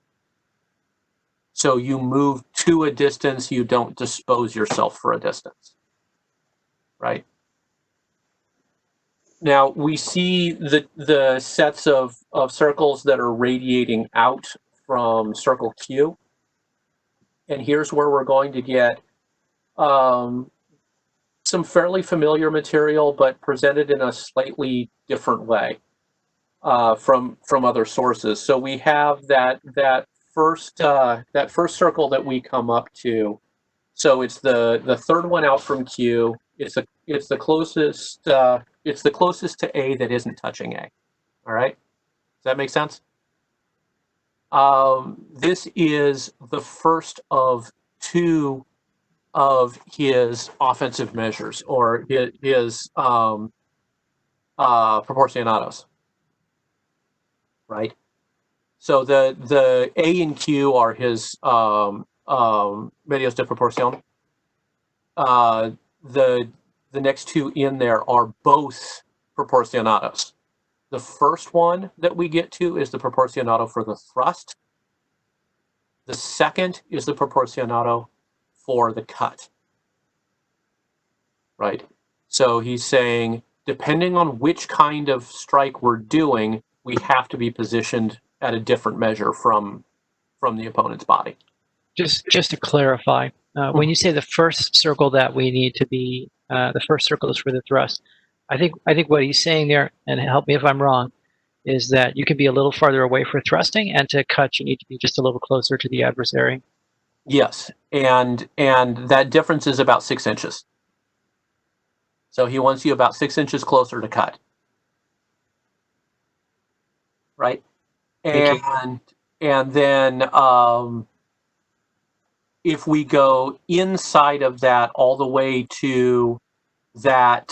So you move to a distance, you don't dispose yourself for a distance, right? Now we see the sets of circles that are radiating out from circle Q. And here's where we're going to get some fairly familiar material, but presented in a slightly different way from other sources. So we have that first circle that we come up to. So it's the third one out from Q. It's the closest to A that isn't touching A. All right, does that make sense? This is the first of two of his offensive measures or his proporcionados, right? So the A and Q are his medios de proporción. The next two in there are both proporcionados. The first one that we get to is the proporcionado for the thrust. The second is the proporcionado for the cut, right? So he's saying, depending on which kind of strike we're doing, we have to be positioned at a different measure from the opponent's body. Just to clarify, when you say the first circle that we need to be, the first circle is for the thrust. I think what he's saying there, and help me if I'm wrong, is that you can be a little farther away for thrusting, and to cut you need to be just a little closer to the adversary. Yes, and that difference is about 6 inches. So he wants you about 6 inches closer to cut, right? And then if we go inside of that all the way to that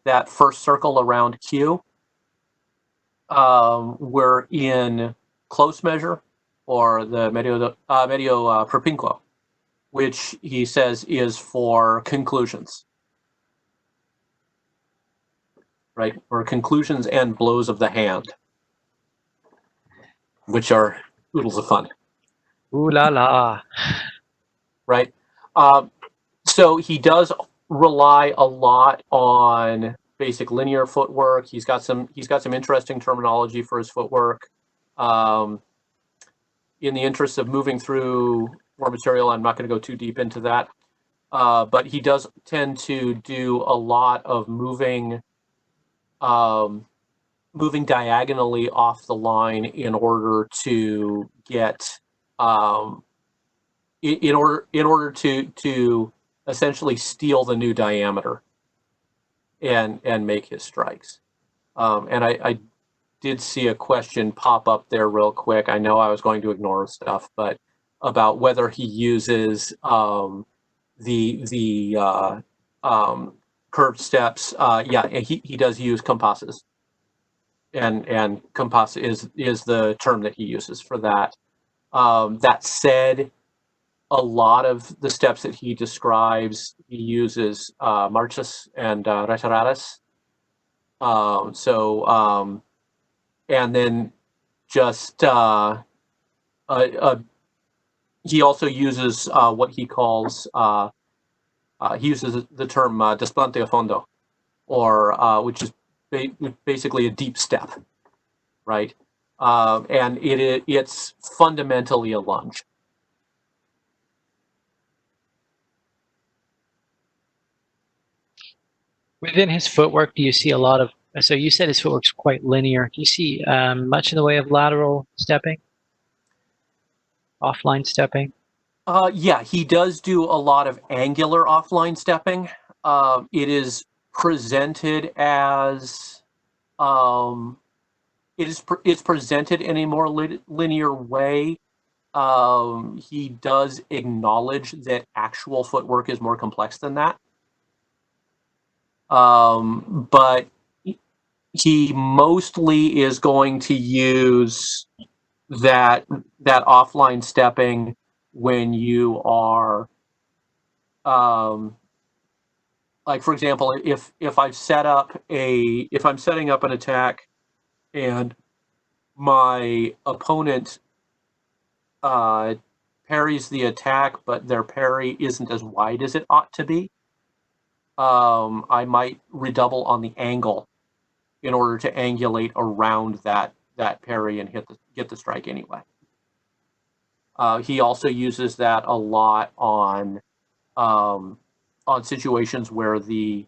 that first circle around Q, we're in close measure, or the medio propinquo, which he says is for conclusions, right? Or conclusions and blows of the hand, which are oodles of fun. Ooh la la. Right? So he does rely a lot on basic linear footwork. He's got some interesting terminology for his footwork. In the interest of moving through more material, I'm not going to go too deep into that. But he does tend to do a lot of moving diagonally off the line in order to get in order to essentially steal the new diameter and make his strikes. And I did see a question pop up there real quick. I know I was going to ignore stuff, but about whether he uses the curved steps. Yeah, he does use compasses, and compass is the term that he uses for that. That said, a lot of the steps that he describes, he uses marchas and retiradas. And then just he also uses what he calls he uses the term desplante a fondo, or which is basically a deep step, right? And it's fundamentally a lunge. Within his footwork, do you see a lot of? So you said his footwork's quite linear. Do you see much in the way of lateral stepping, offline stepping? Yeah, he does do a lot of angular offline stepping. It is presented as it's presented in a more linear way. He does acknowledge that actual footwork is more complex than that. But he mostly is going to use that offline stepping when you are like, for example, if I'm setting up an attack and my opponent parries the attack, but their parry isn't as wide as it ought to be, I might redouble on the angle in order to angulate around that parry and get the strike anyway. He also uses that a lot on situations where the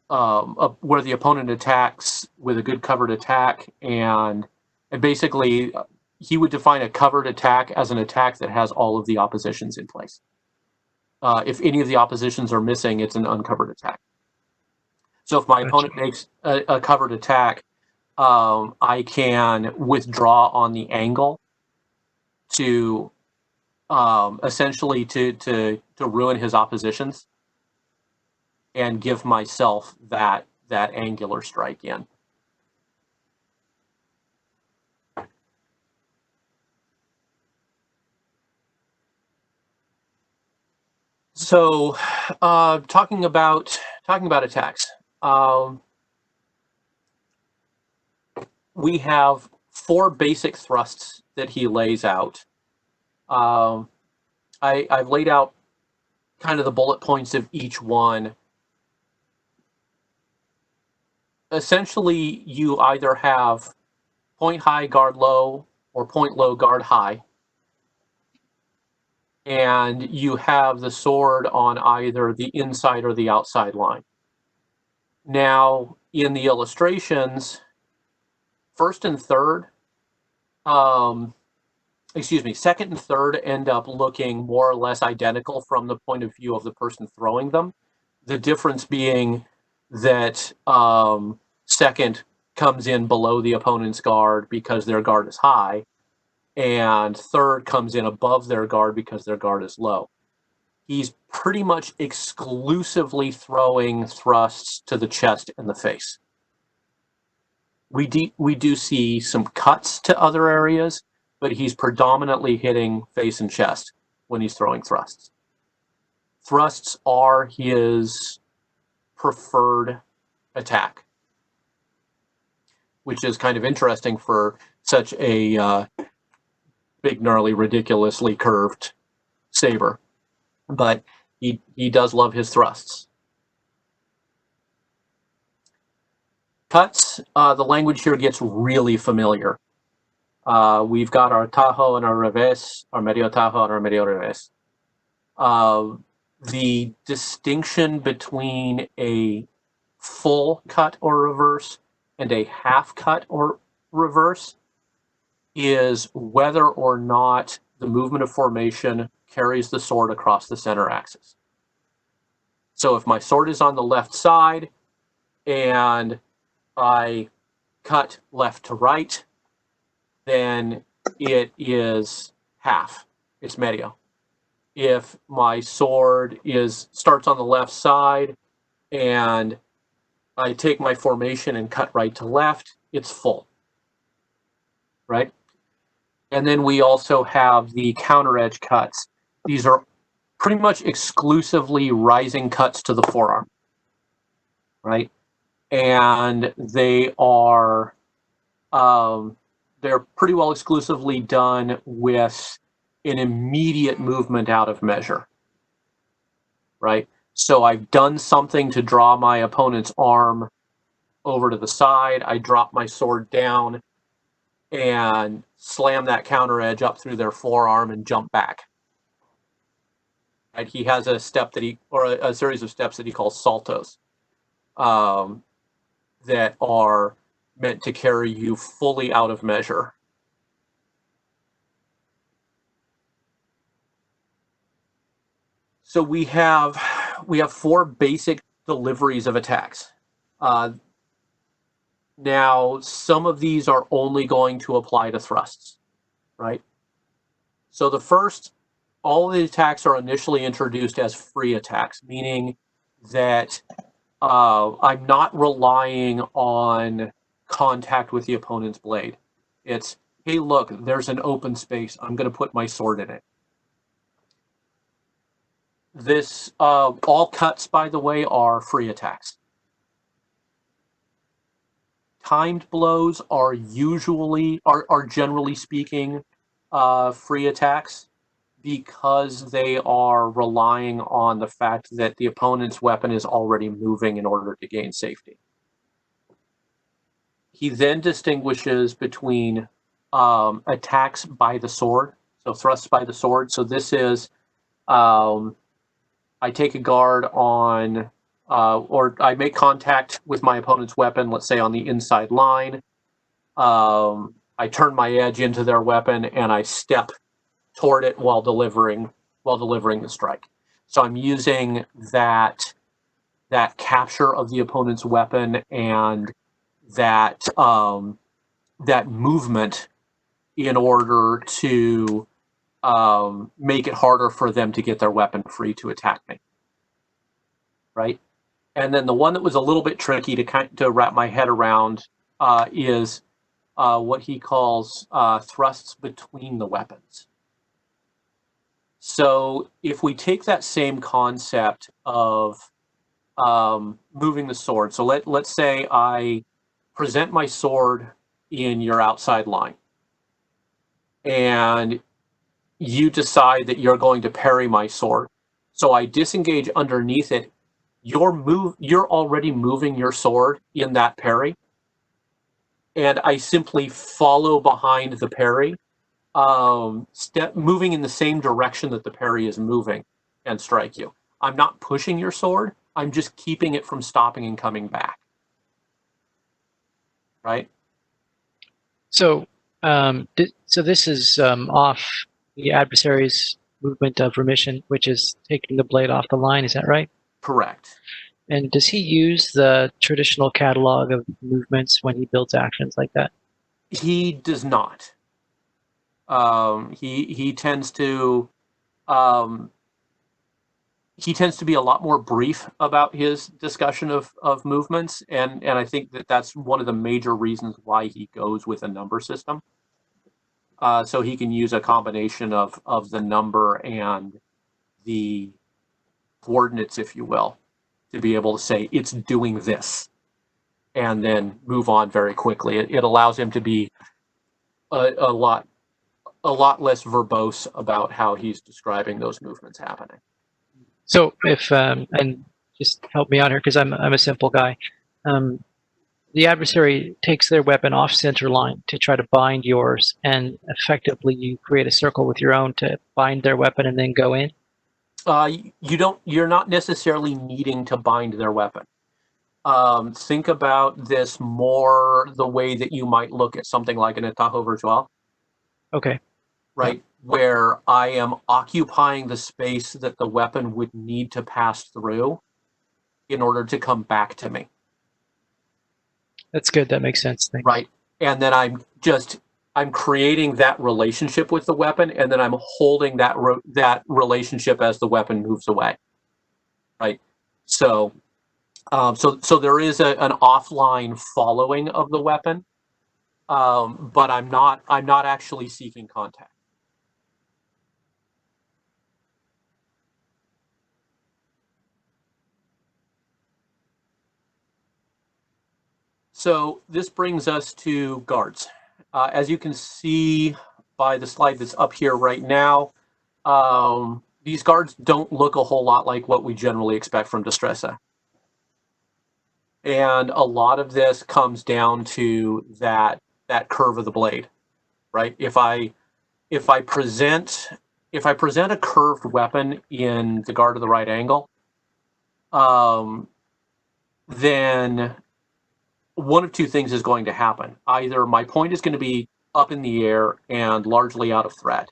opponent attacks with a good covered attack, and basically he would define a covered attack as an attack that has all of the oppositions in place. If any of the oppositions are missing, it's an uncovered attack. So if my opponent makes a covered attack, I can withdraw on the angle to essentially to ruin his oppositions and give myself that angular strike in. So, talking about attacks, we have 4 basic thrusts that he lays out. I've laid out kind of the bullet points of each one. Essentially, you either have point high, guard low, or point low, guard high. And you have the sword on either the inside or the outside line. Now, in the illustrations, first and third, second and third end up looking more or less identical from the point of view of the person throwing them. The difference being that second comes in below the opponent's guard because their guard is high, and third comes in above their guard because their guard is low. He's pretty much exclusively throwing thrusts to the chest and the face. We do see some cuts to other areas, but he's predominantly hitting face and chest when he's throwing thrusts. Thrusts are his preferred attack, which is kind of interesting for such a big, gnarly, ridiculously curved saber. But he does love his thrusts. Cuts, the language here gets really familiar. We've got our tajo and our revés, our medio tajo and our medio revés. The distinction between a full cut or reverse and a half cut or reverse is whether or not the movement of formation carries the sword across the center axis. So if my sword is on the left side and I cut left to right, then it is half. It's medio. If my sword starts on the left side and I take my formation and cut right to left, it's full. Right? And then we also have the counter edge cuts. These are pretty much exclusively rising cuts to the forearm. Right? And they are they're pretty well exclusively done with an immediate movement out of measure, right? So I've done something to draw my opponent's arm over to the side. I drop my sword down and slam that counter edge up through their forearm and jump back. Right? He has a step a series of steps that he calls saltos, that are meant to carry you fully out of measure. So we have 4 basic deliveries of attacks. Now, some of these are only going to apply to thrusts, right? So the first, all of the attacks are initially introduced as free attacks, meaning that I'm not relying on contact with the opponent's blade. It's, hey, look, there's an open space. I'm going to put my sword in it. This, all cuts, by the way, are free attacks. Timed blows are generally speaking, free attacks because they are relying on the fact that the opponent's weapon is already moving in order to gain safety. He then distinguishes between attacks by the sword, so thrusts by the sword. So this is, I take a guard on, or I make contact with my opponent's weapon, let's say on the inside line. I turn my edge into their weapon and I step toward it while delivering the strike. So I'm using that capture of the opponent's weapon and that movement in order to make it harder for them to get their weapon free to attack me. Right? And then the one that was a little bit tricky to wrap my head around is what he calls thrusts between the weapons. So if we take that same concept of moving the sword, so let's say I present my sword in your outside line, and you decide that you're going to parry my sword. So I disengage underneath it. You're already moving your sword in that parry, and I simply follow behind the parry, moving in the same direction that the parry is moving, and strike you. I'm not pushing your sword. I'm just keeping it from stopping and coming back. Right? So, so this is off the adversary's movement of remission, which is taking the blade off the line. Is that right? Correct. And does he use the traditional catalog of movements when he builds actions like that? He does not. He tends to um, he tends to be a lot more brief about his discussion of movements, and I think that's one of the major reasons why he goes with a number system. So he can use a combination of the number and the coordinates, if you will, to be able to say it's doing this, and then move on very quickly. It allows him to be a lot less verbose about how he's describing those movements happening. So if and just help me out here because I'm a simple guy. The adversary takes their weapon off center line to try to bind yours, and effectively you create a circle with your own to bind their weapon and then go in. You're not necessarily needing to bind their weapon. Think about this more the way that you might look at something like an Tahoe Virtual. Okay. Right? Yeah. Where I am occupying the space that the weapon would need to pass through in order to come back to me. That's good. That makes sense. Thanks. Right. And then I'm creating that relationship with the weapon, and then I'm holding that relationship as the weapon moves away. Right. So so there is an offline following of the weapon, but I'm not actually seeking contact. So this brings us to guards. As you can see by the slide that's up here right now, these guards don't look a whole lot like what we generally expect from Destreza. And a lot of this comes down to that curve of the blade, right? If I present a curved weapon in the guard of the right angle, then one of two things is going to happen. Either my point is going to be up in the air and largely out of threat,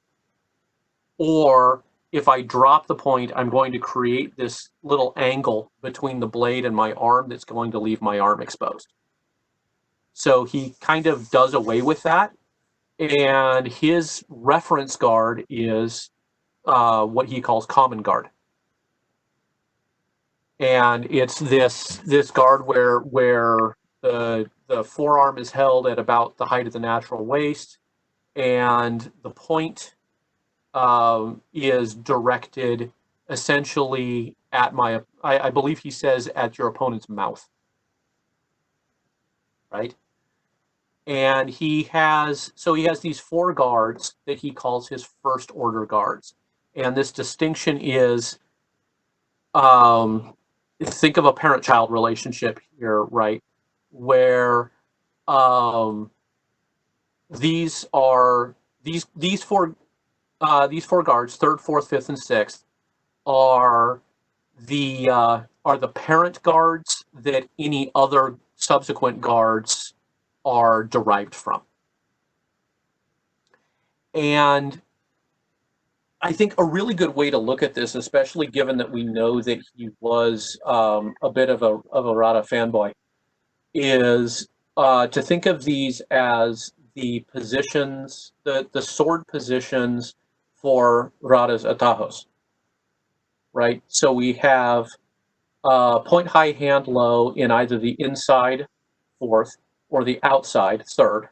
or if I drop the point, I'm going to create this little angle between the blade and my arm that's going to leave my arm exposed. So he kind of does away with that, and his reference guard is what he calls common guard. And it's this guard where the forearm is held at about the height of the natural waist, and the point is directed essentially at I believe he says at your opponent's mouth, right? And he has these four guards that he calls his first order guards, and this distinction is, think of a parent-child relationship here, right? Where these four guards, third, fourth, fifth, and sixth, are the parent guards that any other subsequent guards are derived from. And I think a really good way to look at this, especially given that we know that he was a bit of a Rada fanboy, is to think of these as the positions, the sword positions for raras atajos, right? So we have point high, hand low in either the inside fourth or the outside third.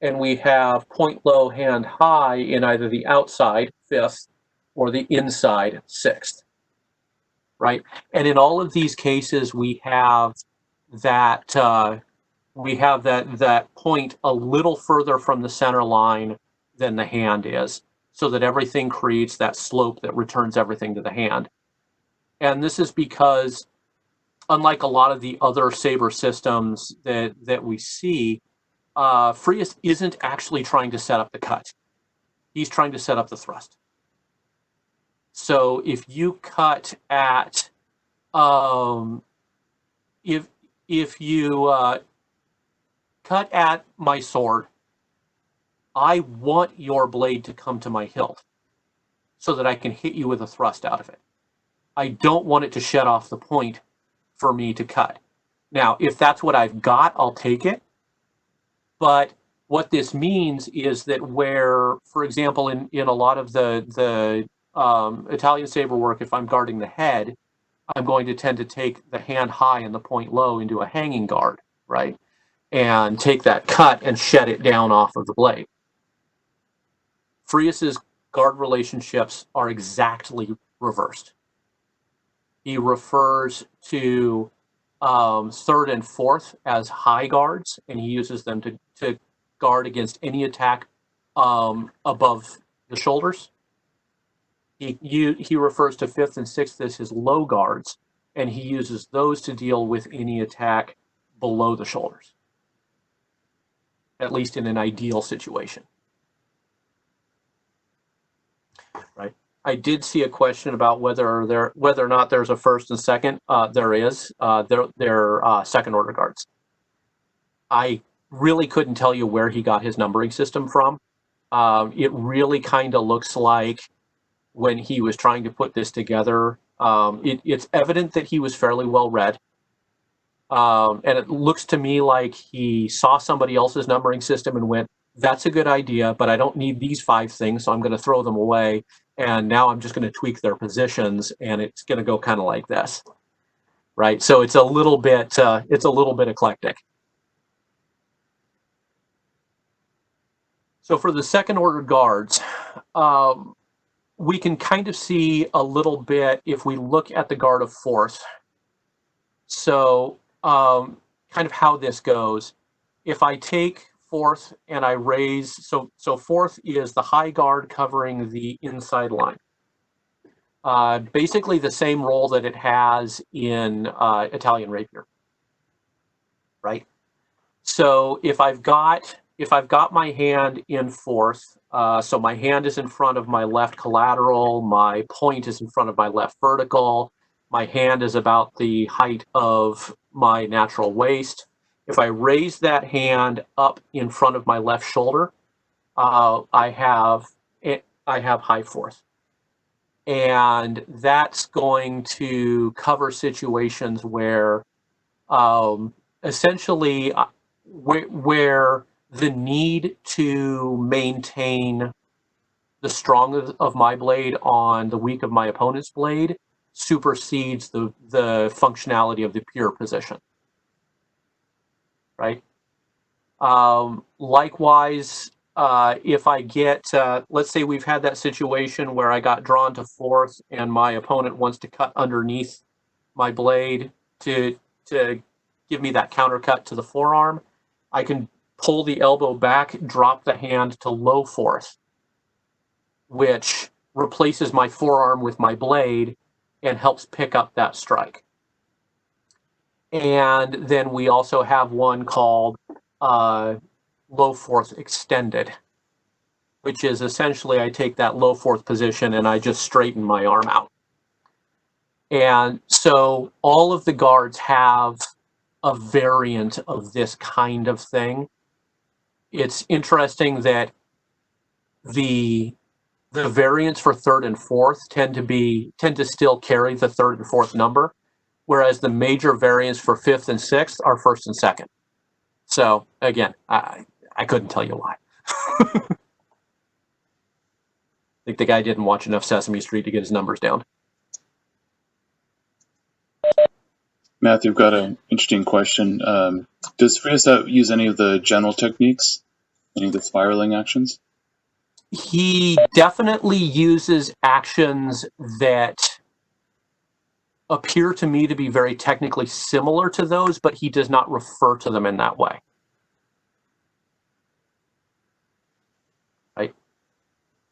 And we have point low, hand high in either the outside fifth or the inside sixth, right? And in all of these cases, we have that that point a little further from the center line than the hand is, so that everything creates that slope that returns everything to the hand. And this is because, unlike a lot of the other Saber systems that we see, Frias isn't actually trying to set up the cut. He's trying to set up the thrust. So if you cut at if you cut at my sword, I want your blade to come to my hilt so that I can hit you with a thrust out of it. I don't want it to shed off the point for me to cut. Now, if that's what I've got, I'll take it. But what this means is that where, for example, in a lot of the Italian saber work, if I'm guarding the head, I'm going to tend to take the hand high and the point low into a hanging guard, right? And take that cut and shed it down off of the blade. Frias's guard relationships are exactly reversed. He refers to third and fourth as high guards, and he uses them to guard against any attack above the shoulders. He refers to fifth and sixth as his low guards, and he uses those to deal with any attack below the shoulders, at least in an ideal situation. Right. I did see a question about whether or not there's a first and second. There is. They're second order guards. I really couldn't tell you where he got his numbering system from. It really kind of looks like when he was trying to put this together, it's evident that he was fairly well read. And it looks to me like he saw somebody else's numbering system and went, that's a good idea, but I don't need these 5 things, so I'm going to throw them away. And now I'm just going to tweak their positions, and it's going to go kind of like this, right? So it's a little bit eclectic. So for the second order guards, we can kind of see a little bit if we look at the guard of fourth. So kind of how this goes. If I take fourth and I raise, so fourth is the high guard covering the inside line. Basically the same role that it has in Italian rapier, right? So if I've got my hand in fourth, so my hand is in front of my left collateral, my point is in front of my left vertical, my hand is about the height of my natural waist. If I raise that hand up in front of my left shoulder, I have high fourth. And that's going to cover situations where essentially where the need to maintain the strong of my blade on the weak of my opponent's blade supersedes the functionality of the pure position, right? Likewise, if I get, let's say we've had that situation where I got drawn to fourth and my opponent wants to cut underneath my blade to give me that counter cut to the forearm, I can pull the elbow back, drop the hand to low fourth, which replaces my forearm with my blade and helps pick up that strike. And then we also have one called low fourth extended, which is essentially I take that low fourth position and I just straighten my arm out. And so all of the guards have a variant of this kind of thing. It's interesting that the variants for third and fourth tend to still carry the third and fourth number, whereas the major variants for fifth and sixth are first and second. So again, I couldn't tell you why. think the guy didn't watch enough Sesame Street to get his numbers down. Matthew, I've got an interesting question. Does Frias use any of the general techniques, any of the spiraling actions? He definitely uses actions that appear to me to be very technically similar to those, but he does not refer to them in that way. Right?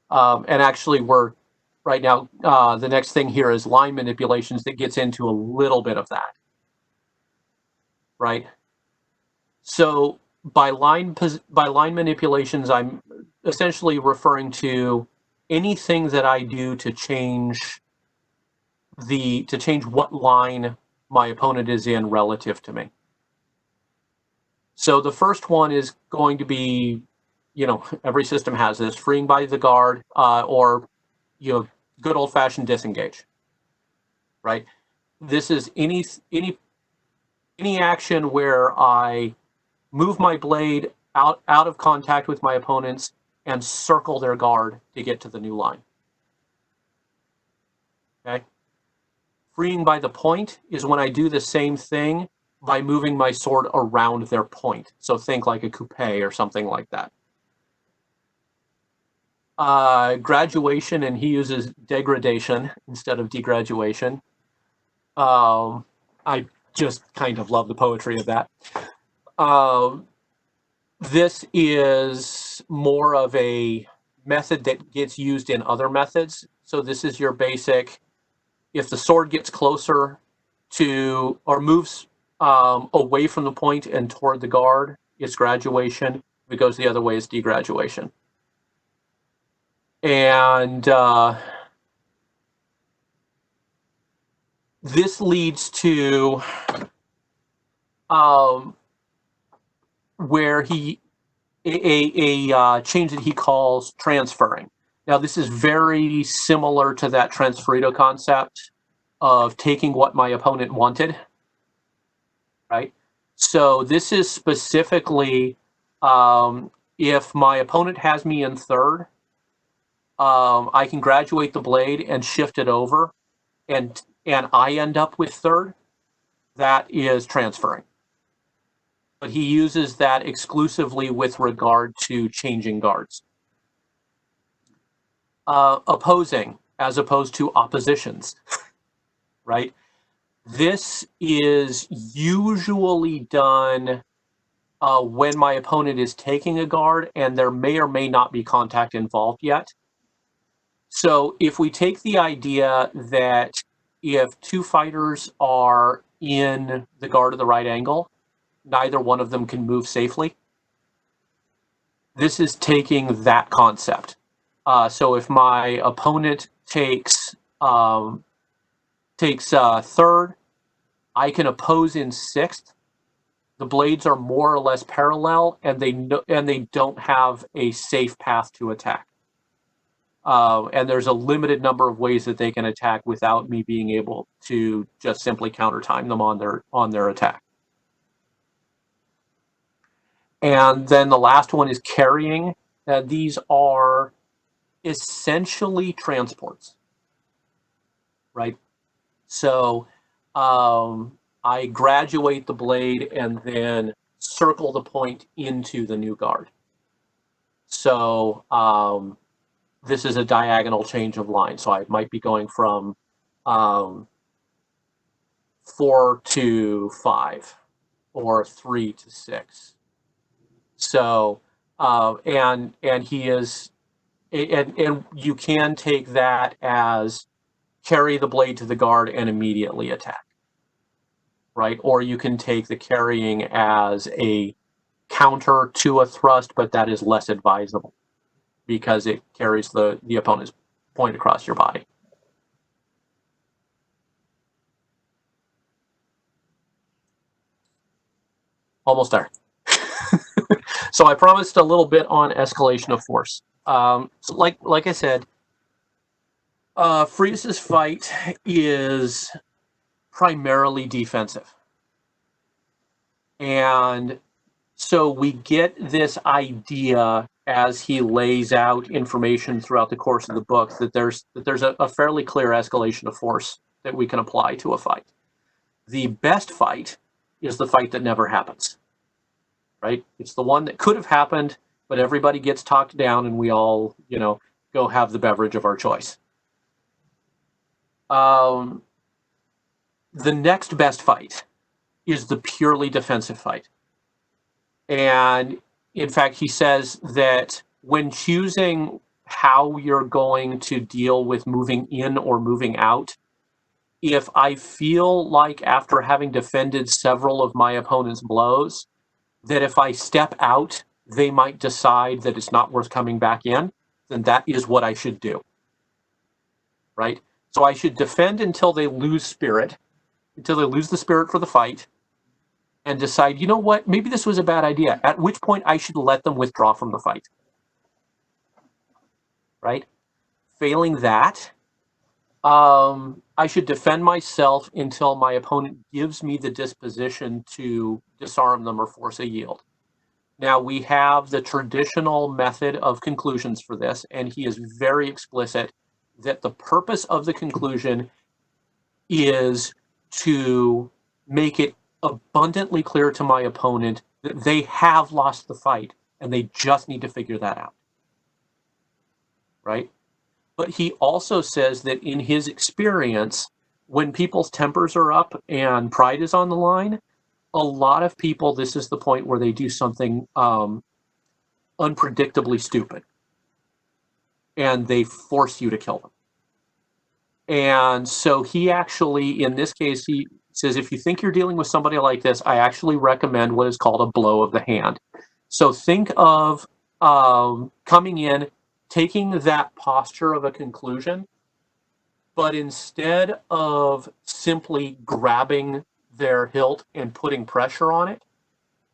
And actually, we're right now, the next thing here is line manipulations that gets into a little bit of that. Right? So by line manipulations, I'm essentially referring to anything that I do to change what line my opponent is in relative to me. So the first one is going to be, every system has this, freeing by the guard, or good old-fashioned disengage. Right? This is any action where I move my blade out of contact with my opponents and circle their guard to get to the new line. Okay? Freeing by the point is when I do the same thing by moving my sword around their point. So think like a coupe or something like that. Graduation, and he uses degradation instead of degraduation. I just kind of love the poetry of that. This is more of a method that gets used in other methods. So this is your basic, if the sword gets closer to, or moves away from the point and toward the guard, it's graduation. If it goes the other way, it's degraduation. And this leads to where a change that he calls transferring. Now, this is very similar to that transferito concept of taking what my opponent wanted, right? So this is specifically if my opponent has me in third, I can graduate the blade and shift it over, and I end up with third. That is transferring. But he uses that exclusively with regard to changing guards. Opposing, as opposed to oppositions, right? This is usually done when my opponent is taking a guard and there may or may not be contact involved yet. So if we take the idea that if two fighters are in the guard of the right angle, neither one of them can move safely. This is taking that concept. So if my opponent takes third, I can oppose in sixth. The blades are more or less parallel, and they don't have a safe path to attack. And there's a limited number of ways that they can attack without me being able to just simply counter time them on their attack. And then the last one is carrying. These are essentially transports, right? So I graduate the blade and then circle the point into the new guard. So this is a diagonal change of line. So I might be going from 4 to 5 or 3 to 6. So and he is, and you can take that as carry the blade to the guard and immediately attack, right? Or you can take the carrying as a counter to a thrust, but that is less advisable because it carries the opponent's point across your body. Almost there. So I promised a little bit on escalation of force. So like I said, Frias' fight is primarily defensive. And so we get this idea as he lays out information throughout the course of the book, that there's a fairly clear escalation of force that we can apply to a fight. The best fight is the fight that never happens, right? It's the one that could have happened, but everybody gets talked down and we all, go have the beverage of our choice. The next best fight is the purely defensive fight. And in fact, he says that when choosing how you're going to deal with moving in or moving out, if I feel like after having defended several of my opponent's blows, that if I step out, they might decide that it's not worth coming back in, then that is what I should do, right? So I should defend until they lose spirit, until they lose the spirit for the fight, and decide, you know what, maybe this was a bad idea, at which point I should let them withdraw from the fight, right? Failing that, I should defend myself until my opponent gives me the disposition to disarm them or force a yield. Now, we have the traditional method of conclusions for this, and he is very explicit that the purpose of the conclusion is to make it abundantly clear to my opponent that they have lost the fight, and they just need to figure that out, right? But he also says that in his experience, when people's tempers are up and pride is on the line, a lot of people, this is the point where they do something unpredictably stupid, and they force you to kill them. And so he actually, in this case, he says, if you think you're dealing with somebody like this, I actually recommend what is called a blow of the hand. So think of coming in, taking that posture of a conclusion, but instead of simply grabbing their hilt and putting pressure on it,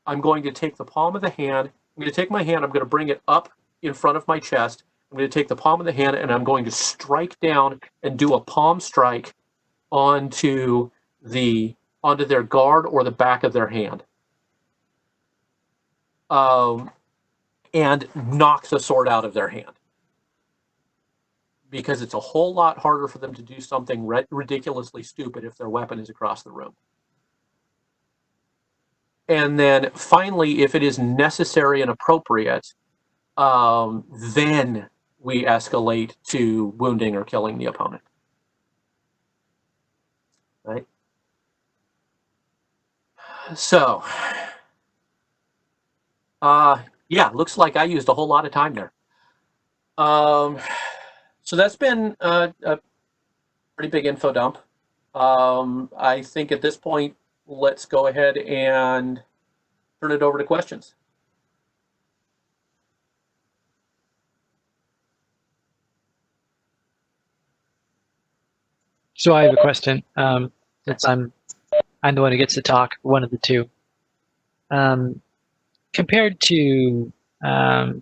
I'm going to take the palm of the hand. I'm going to take my hand, I'm going to bring it up in front of my chest. I'm going to take the palm of the hand and I'm going to strike down and do a palm strike onto their guard or the back of their hand. And knock the sword out of their hand. Because it's a whole lot harder for them to do something ridiculously stupid if their weapon is across the room. And then finally, if it is necessary and appropriate, then we escalate to wounding or killing the opponent. Right? So, yeah, looks like I used a whole lot of time there. So that's been a pretty big info dump. I think at this point, let's go ahead and turn it over to questions. So I have a question. Since I'm the one who gets to talk, one of the two. Compared to a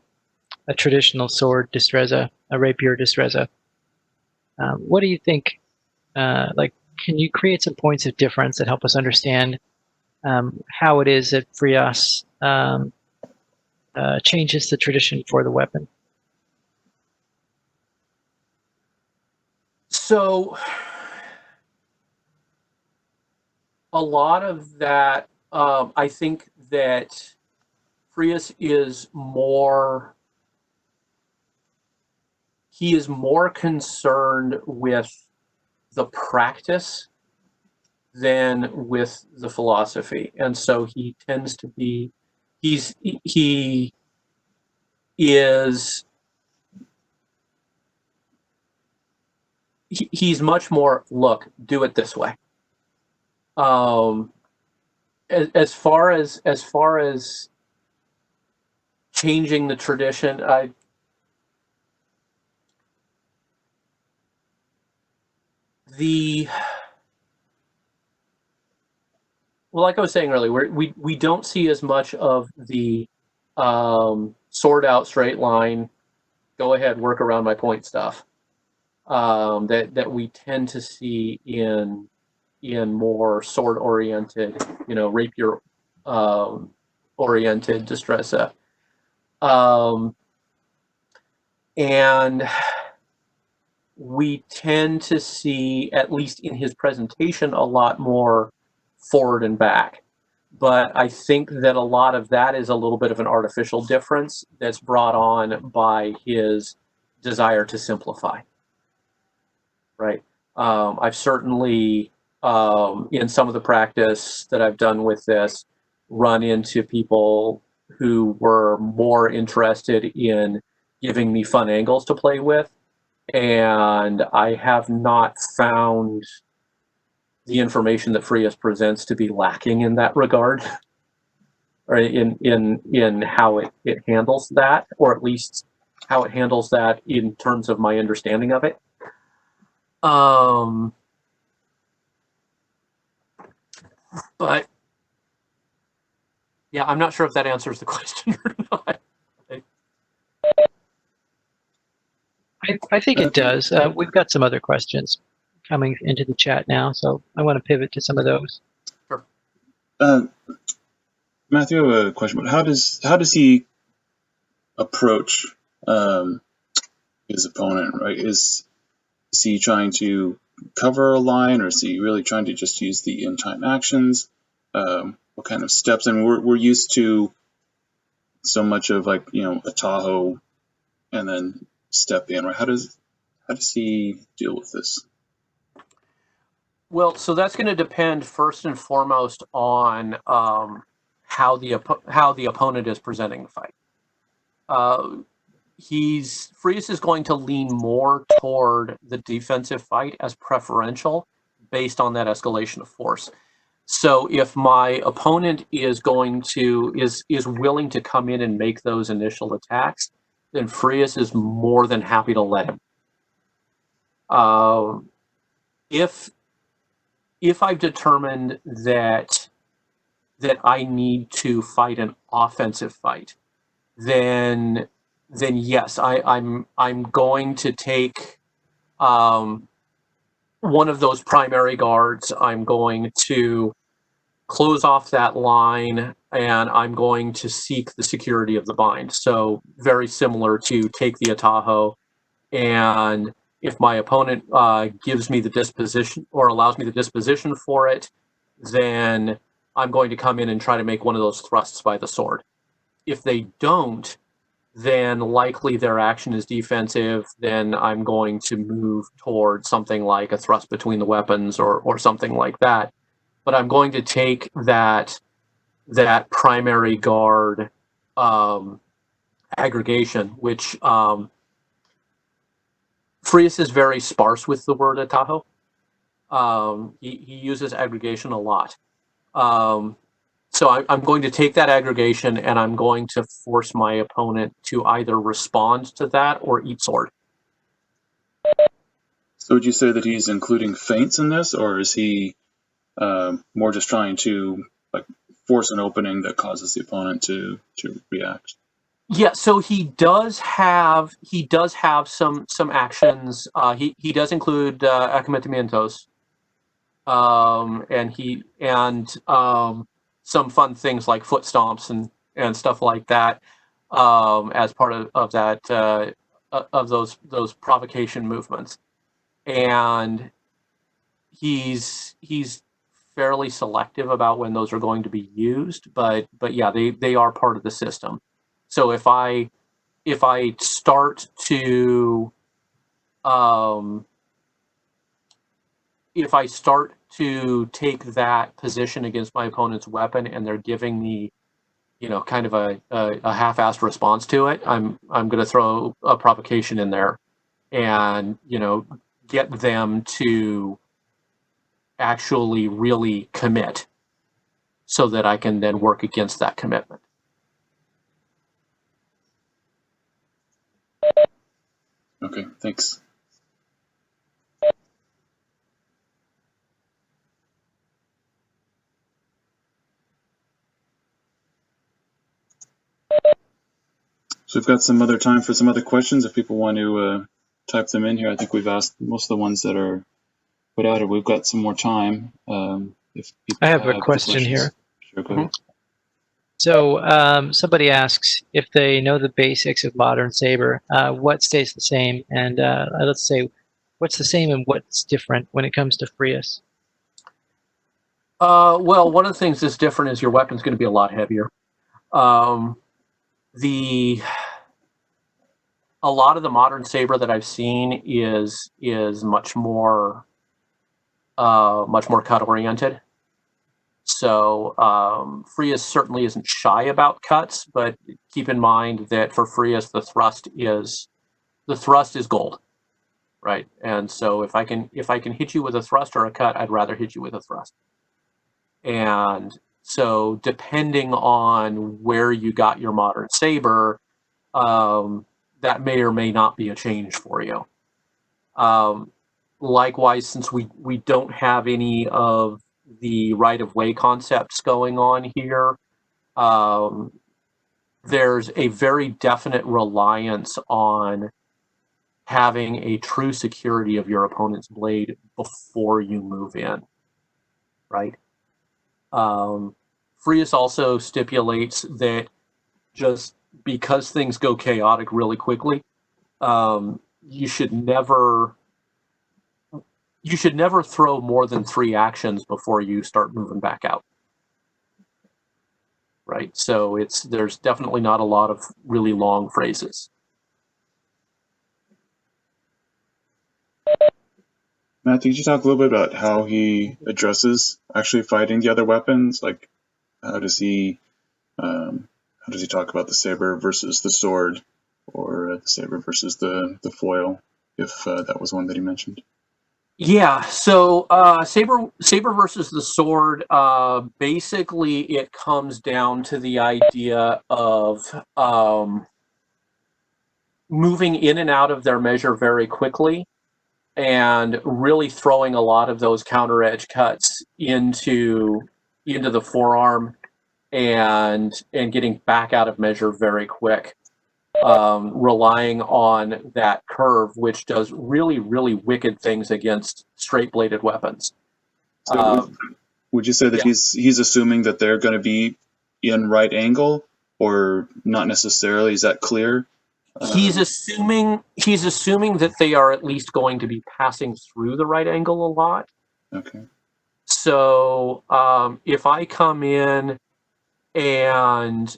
traditional sword Destreza, a rapier Destreza, what do you think? Can you create some points of difference that help us understand how it is that Frias changes the tradition for the weapon? So, a lot of that, I think that Frias is more concerned with the practice than with the philosophy. And so he tends to be, he's much more, look, do it this way. As far as changing the tradition, like I was saying earlier, we don't see as much of the sword out straight line, go ahead, work around my point stuff that we tend to see in more sword oriented, rapier oriented Destreza. And we tend to see, at least in his presentation, a lot more forward and back. But I think that a lot of that is a little bit of an artificial difference that's brought on by his desire to simplify. Right. I've certainly, in some of the practice that I've done with this, run into people who were more interested in giving me fun angles to play with, and I have not found the information that Frias presents to be lacking in that regard, or in how it handles that, or at least how it handles that in terms of my understanding of it. But yeah, I'm not sure if that answers the question or not. I think it does. We've got some other questions coming into the chat now, so I want to pivot to some of those. Sure. Matthew, I have a question. But how does he approach his opponent? Right? Is he trying to cover a line, or is he really trying to just use the in-time actions? What kind of steps? And we're used to so much of, like, a Tahoe and then step in, right? How does he deal with this? Well, so that's going to depend first and foremost on how the opponent is presenting the fight. Frias is going to lean more toward the defensive fight as preferential based on that escalation of force. So if my opponent is willing to come in and make those initial attacks, then Frias is more than happy to let him. If I've determined that I need to fight an offensive fight, then yes, I'm going to take one of those primary guards. I'm going to close off that line, and I'm going to seek the security of the bind. So very similar to take the Ataho, and if my opponent gives me the disposition or allows me the disposition for it, then I'm going to come in and try to make one of those thrusts by the sword. If they don't, then likely their action is defensive. Then I'm going to move towards something like a thrust between the weapons or something like that. But I'm going to take that primary guard aggregation, which Frias is very sparse with the word Ataho. He uses aggregation a lot. So I'm going to take that aggregation, and I'm going to force my opponent to either respond to that or eat sword. So would you say that he's including feints in this, or is he more just trying to, like, force an opening that causes the opponent to react? Yeah, so he does have some actions. He does include acometimientos, and some fun things like foot stomps and stuff like that, as part of that of those provocation movements. And he's fairly selective about when those are going to be used, but yeah, they are part of the system. So if I start to take that position against my opponent's weapon, and they're giving me, kind of a half-assed response to it, I'm going to throw a provocation in there, and get them to actually really commit, so that I can then work against that commitment. Okay, thanks. So we've got some other time for some other questions. If people want to type them in here, I think we've asked most of the ones that are put out, or we've got some more time. If people I have a question here. Sure, go ahead. So somebody asks if they know the basics of modern Saber, what stays the same, and let's say what's the same and what's different when it comes to Frias. Well, one of the things that's different is your weapon's going to be a lot heavier. Um, a lot of the modern Saber that I've seen is much more cut oriented. So Frias certainly isn't shy about cuts, but keep in mind that for Frias the thrust is gold, right? And so if I can hit you with a thrust or a cut, I'd rather hit you with a thrust. And so depending on where you got your modern Saber, that may or may not be a change for you. Likewise, since we don't have any of the right-of-way concepts going on here, there's a very definite reliance on having a true security of your opponent's blade before you move in, right? Frias also stipulates that just because things go chaotic really quickly, you should never throw more than 3 actions before you start moving back out. Right? So there's definitely not a lot of really long phrases. Matthew, could you talk a little bit about how he addresses actually fighting the other weapons? Like, how does he talk about the saber versus the sword, or the saber versus the foil, if that was one that he mentioned? Yeah, so saber versus the sword. Basically, it comes down to the idea of moving in and out of their measure very quickly, and really throwing a lot of those counter edge cuts into the forearm, and getting back out of measure very quick. Relying on that curve, which does really, really wicked things against straight-bladed weapons. So would you say that Yeah. he's assuming that they're going to be in right angle, or not necessarily? Is that clear? He's assuming that they are at least going to be passing through the right angle a lot. Okay. So if I come in and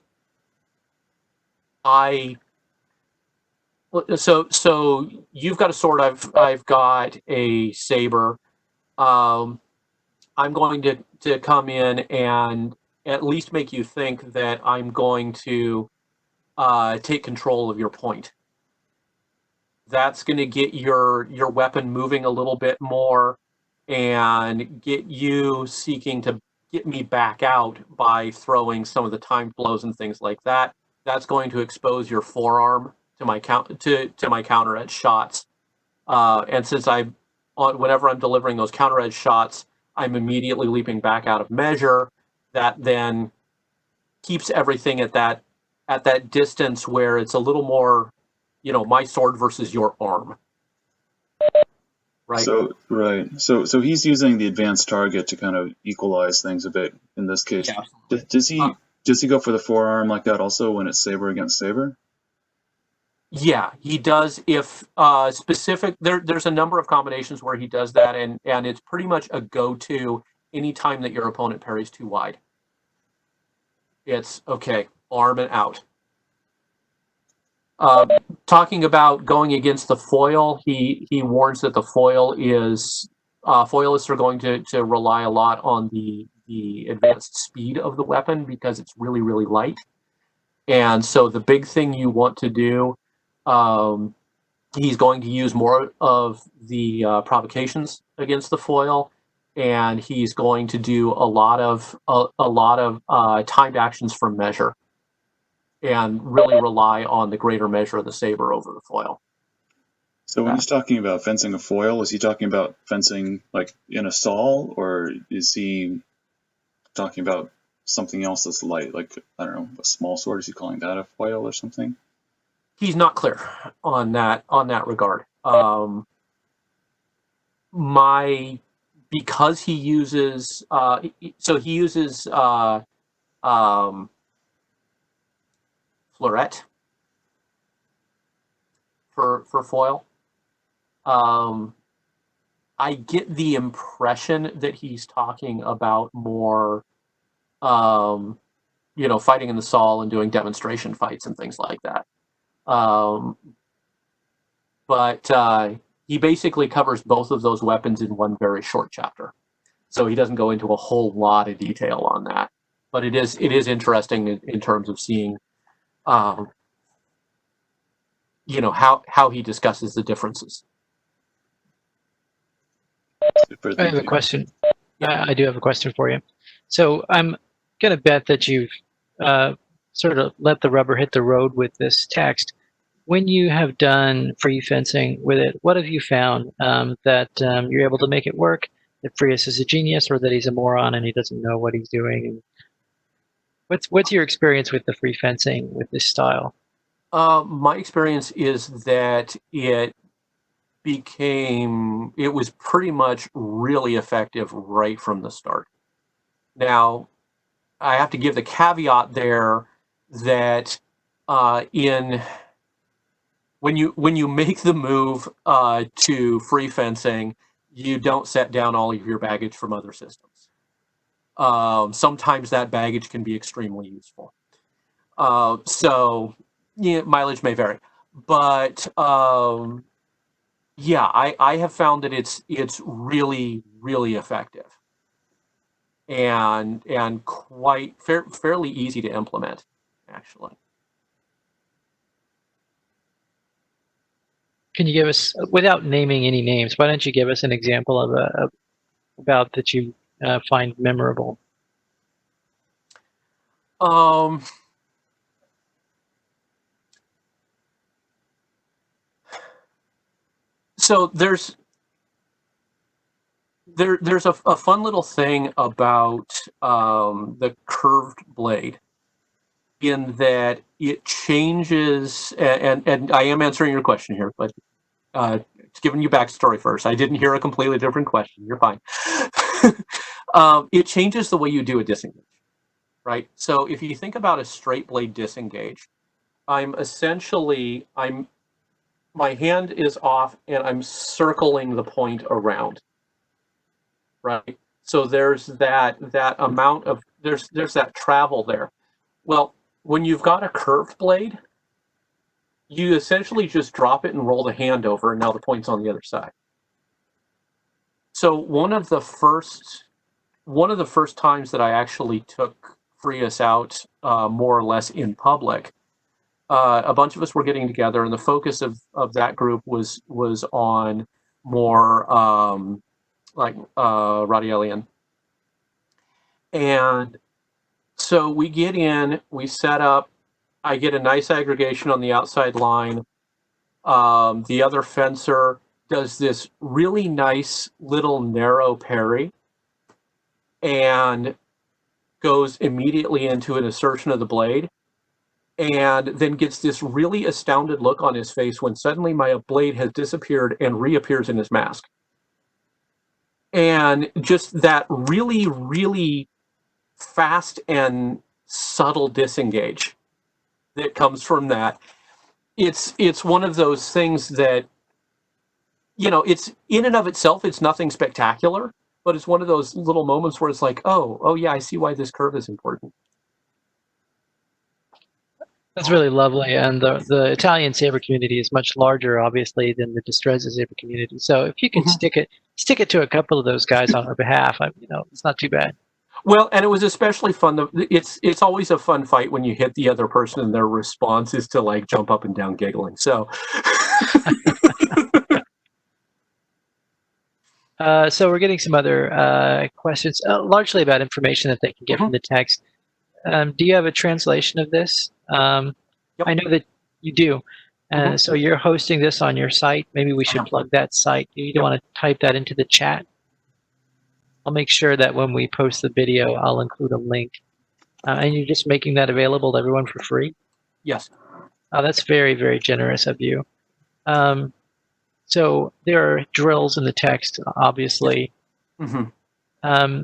so you've got a sword, I've got a saber. I'm going to come in and at least make you think that I'm going to take control of your point. That's going to get your weapon moving a little bit more and get you seeking to get me back out by throwing some of the timed blows and things like that. That's going to expose your forearm to my counter edge shots. And since whenever I'm delivering those counter edge shots, I'm immediately leaping back out of measure. That then keeps everything at that distance where it's a little more, my sword versus your arm. Right. So he's using the advanced target to kind of equalize things a bit in this case. Yeah, Does he go for the forearm like that also when it's saber against saber? Yeah, he does. If specific, there's a number of combinations where he does that, and it's pretty much a go-to anytime that your opponent parries too wide. It's okay, arm and out. Talking about going against the foil, he warns that the foilists are going to rely a lot on the advanced speed of the weapon because it's really, really light. And so the big thing you want to do, he's going to use more of the provocations against the foil, and he's going to do a lot of timed actions from measure, and really rely on the greater measure of the saber over the foil. So when he's talking about fencing a foil, is he talking about fencing like in a stall, or is he talking about something else that's light, like, I don't know, a small sword? Is he calling that a foil or something? He's not clear on that regard. Because he uses he uses fleuret for foil. I get the impression that he's talking about more, fighting in the Saul and doing demonstration fights and things like that. But he basically covers both of those weapons in one very short chapter. So he doesn't go into a whole lot of detail on that. But it is interesting in terms of seeing, how he discusses the differences. Super, I have thank a you. question. I do have a question for you. So I'm going to bet that you've sort of let the rubber hit the road with this text. When you have done free fencing with it, what have you found that you're able to make it work? That Frias is a genius, or that he's a moron and he doesn't know what he's doing? And what's your experience with the free fencing with this style? My experience is that it was pretty much really effective right from the start. Now, I have to give the caveat there that when you make the move to free fencing, you don't set down all of your baggage from other systems. Sometimes that baggage can be extremely useful. So mileage may vary, but I have found that it's really, really effective and quite fairly easy to implement, actually. Can you give us, without naming any names, why don't you give us an example of a bout that you find memorable? So there's a fun little thing about the curved blade, in that it changes, and I am answering your question here, but giving you backstory first. I didn't hear a completely different question. You're fine. It changes the way you do a disengage, right? So if you think about a straight blade disengage, my hand is off and I'm circling the point around, right? So there's that amount of there's that travel there. Well, when you've got a curved blade, you essentially just drop it and roll the hand over, and now the point's on the other side. So one of the first times that I actually took Frias out, more or less in public, a bunch of us were getting together, and the focus of that group was on more Radielian. And so we get in, we set up, I get a nice aggregation on the outside line. The other fencer does this really nice little narrow parry and goes immediately into an assertion of the blade, and then gets this really astounded look on his face when suddenly my blade has disappeared and reappears in his mask. And just that really, really fast and subtle disengage that comes from that. It's one of those things that, it's in and of itself, it's nothing spectacular, but it's one of those little moments where it's like, oh yeah, I see why this curve is important. That's really lovely, and the Italian Saber community is much larger, obviously, than the Destreza Saber community. So if you can Mhm. stick it to a couple of those guys on our behalf, it's not too bad. Well, and it was especially fun. It's always a fun fight when you hit the other person and their response is to like jump up and down giggling. So, So we're getting some other questions, largely about information that they can get from the text. Do you have a translation of this? Yep. I know that you do. So you're hosting this on your site. Maybe we should plug that site. You don't want to type that into the chat. I'll make sure that when we post the video, I'll include a link. And you're just making that available to everyone for free? Yes. Oh, that's very, very generous of you. So there are drills in the text, obviously. Mm-hmm.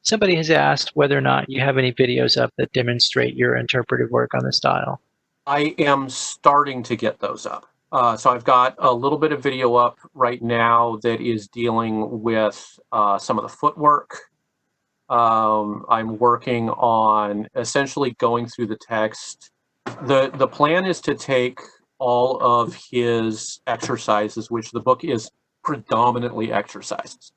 Somebody has asked whether or not you have any videos up that demonstrate your interpretive work on the style. I am starting to get those up. So I've got a little bit of video up right now that is dealing with some of the footwork. I'm working on essentially going through the text. The plan is to take all of his exercises, which the book is predominantly exercises,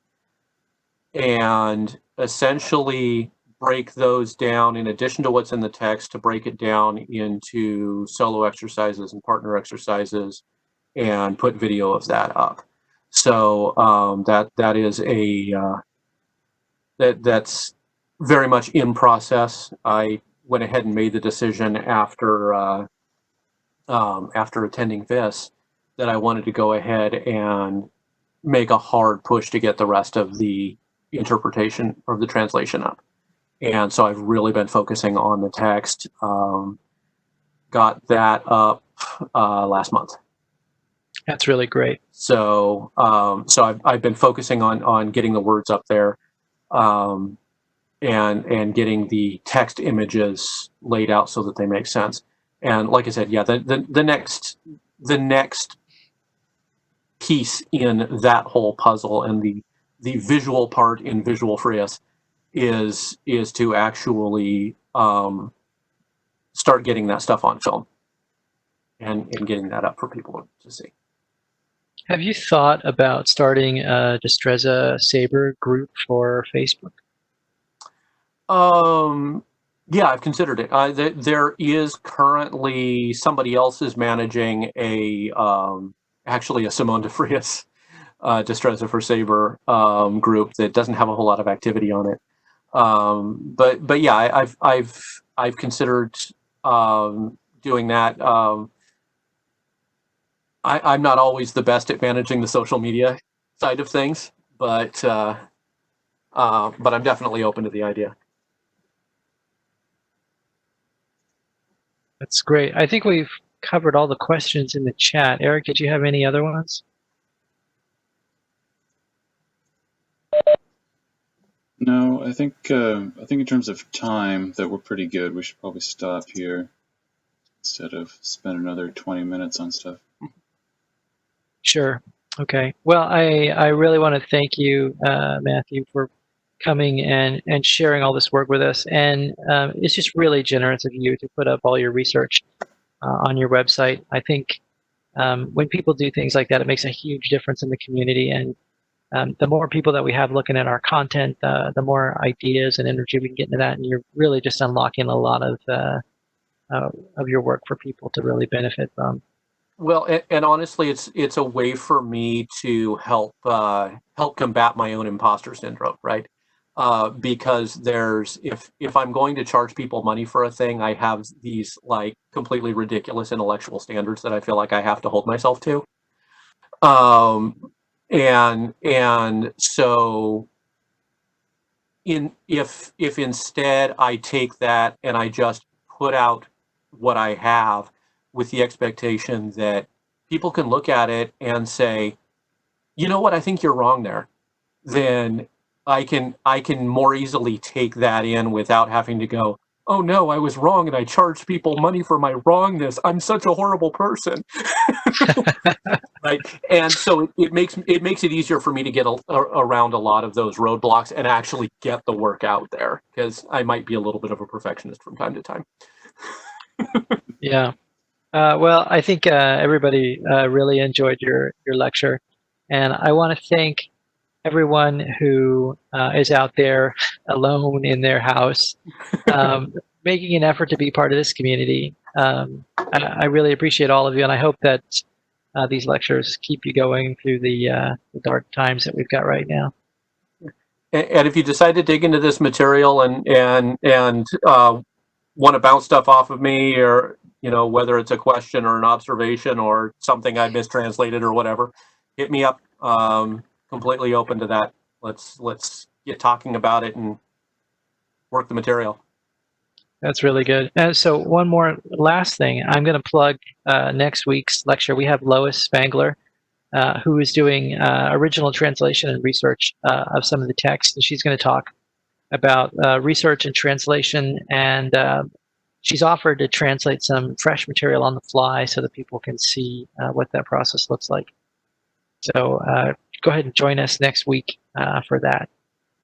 and essentially break those down in addition to what's in the text, to break it down into solo exercises and partner exercises and put video of that up. So that is that's very much in process. I went ahead and made the decision after attending this that I wanted to go ahead and make a hard push to get the rest of the interpretation or the translation up. And so I've really been focusing on the text. Got that up last month. That's really great. So I've been focusing on getting the words up there, and getting the text images laid out so that they make sense. And like I said, yeah, the next piece in that whole puzzle and the visual part in Visual Frias is to actually start getting that stuff on film and getting that up for people to see. Have you thought about starting a Destreza Saber group for Facebook? Yeah, I've considered it. There is currently somebody else is managing actually a Simone de Frias Destreza for Saber group that doesn't have a whole lot of activity on it. But yeah, I've considered doing that. I'm not always the best at managing the social media side of things, but I'm definitely open to the idea. That's great. I think we've covered all the questions in the chat. Eric, did you have any other ones? No, I think in terms of time that we're pretty good. We should probably stop here instead of spend another 20 minutes on stuff. Sure. Okay. Well, I really want to thank you, Matthew, for coming and sharing all this work with us. And it's just really generous of you to put up all your research on your website. I think when people do things like that, it makes a huge difference in the community. And the more people that we have looking at our content, the more ideas and energy we can get into that. And you're really just unlocking a lot of your work for people to really benefit from. Well, and honestly, it's a way for me to help combat my own imposter syndrome, right? Because if I'm going to charge people money for a thing, I have these like completely ridiculous intellectual standards that I feel like I have to hold myself to. And so if instead I take that and I just put out what I have with the expectation that people can look at it and say, you know what, I think you're wrong there, then I can more easily take that in without having to go, oh no, I was wrong and I charged people money for my wrongness. I'm such a horrible person. Right. And so it makes it easier for me to get around a lot of those roadblocks and actually get the work out there, because I might be a little bit of a perfectionist from time to time. Yeah. Well, I think everybody really enjoyed your lecture. And I want to thank everyone who is out there alone in their house, making an effort to be part of this community. I really appreciate all of you, and I hope that these lectures keep you going through the dark times that we've got right now. And if you decide to dig into this material and want to bounce stuff off of me, or whether it's a question or an observation or something I mistranslated or whatever, hit me up. Completely open to that. Let's get talking about it and work the material. That's really good. So one more last thing, I'm going to plug next week's lecture. We have Lois Spangler, who is doing original translation and research of some of the text. And she's going to talk about research and translation and she's offered to translate some fresh material on the fly so that people can see what that process looks like. So go ahead and join us next week for that.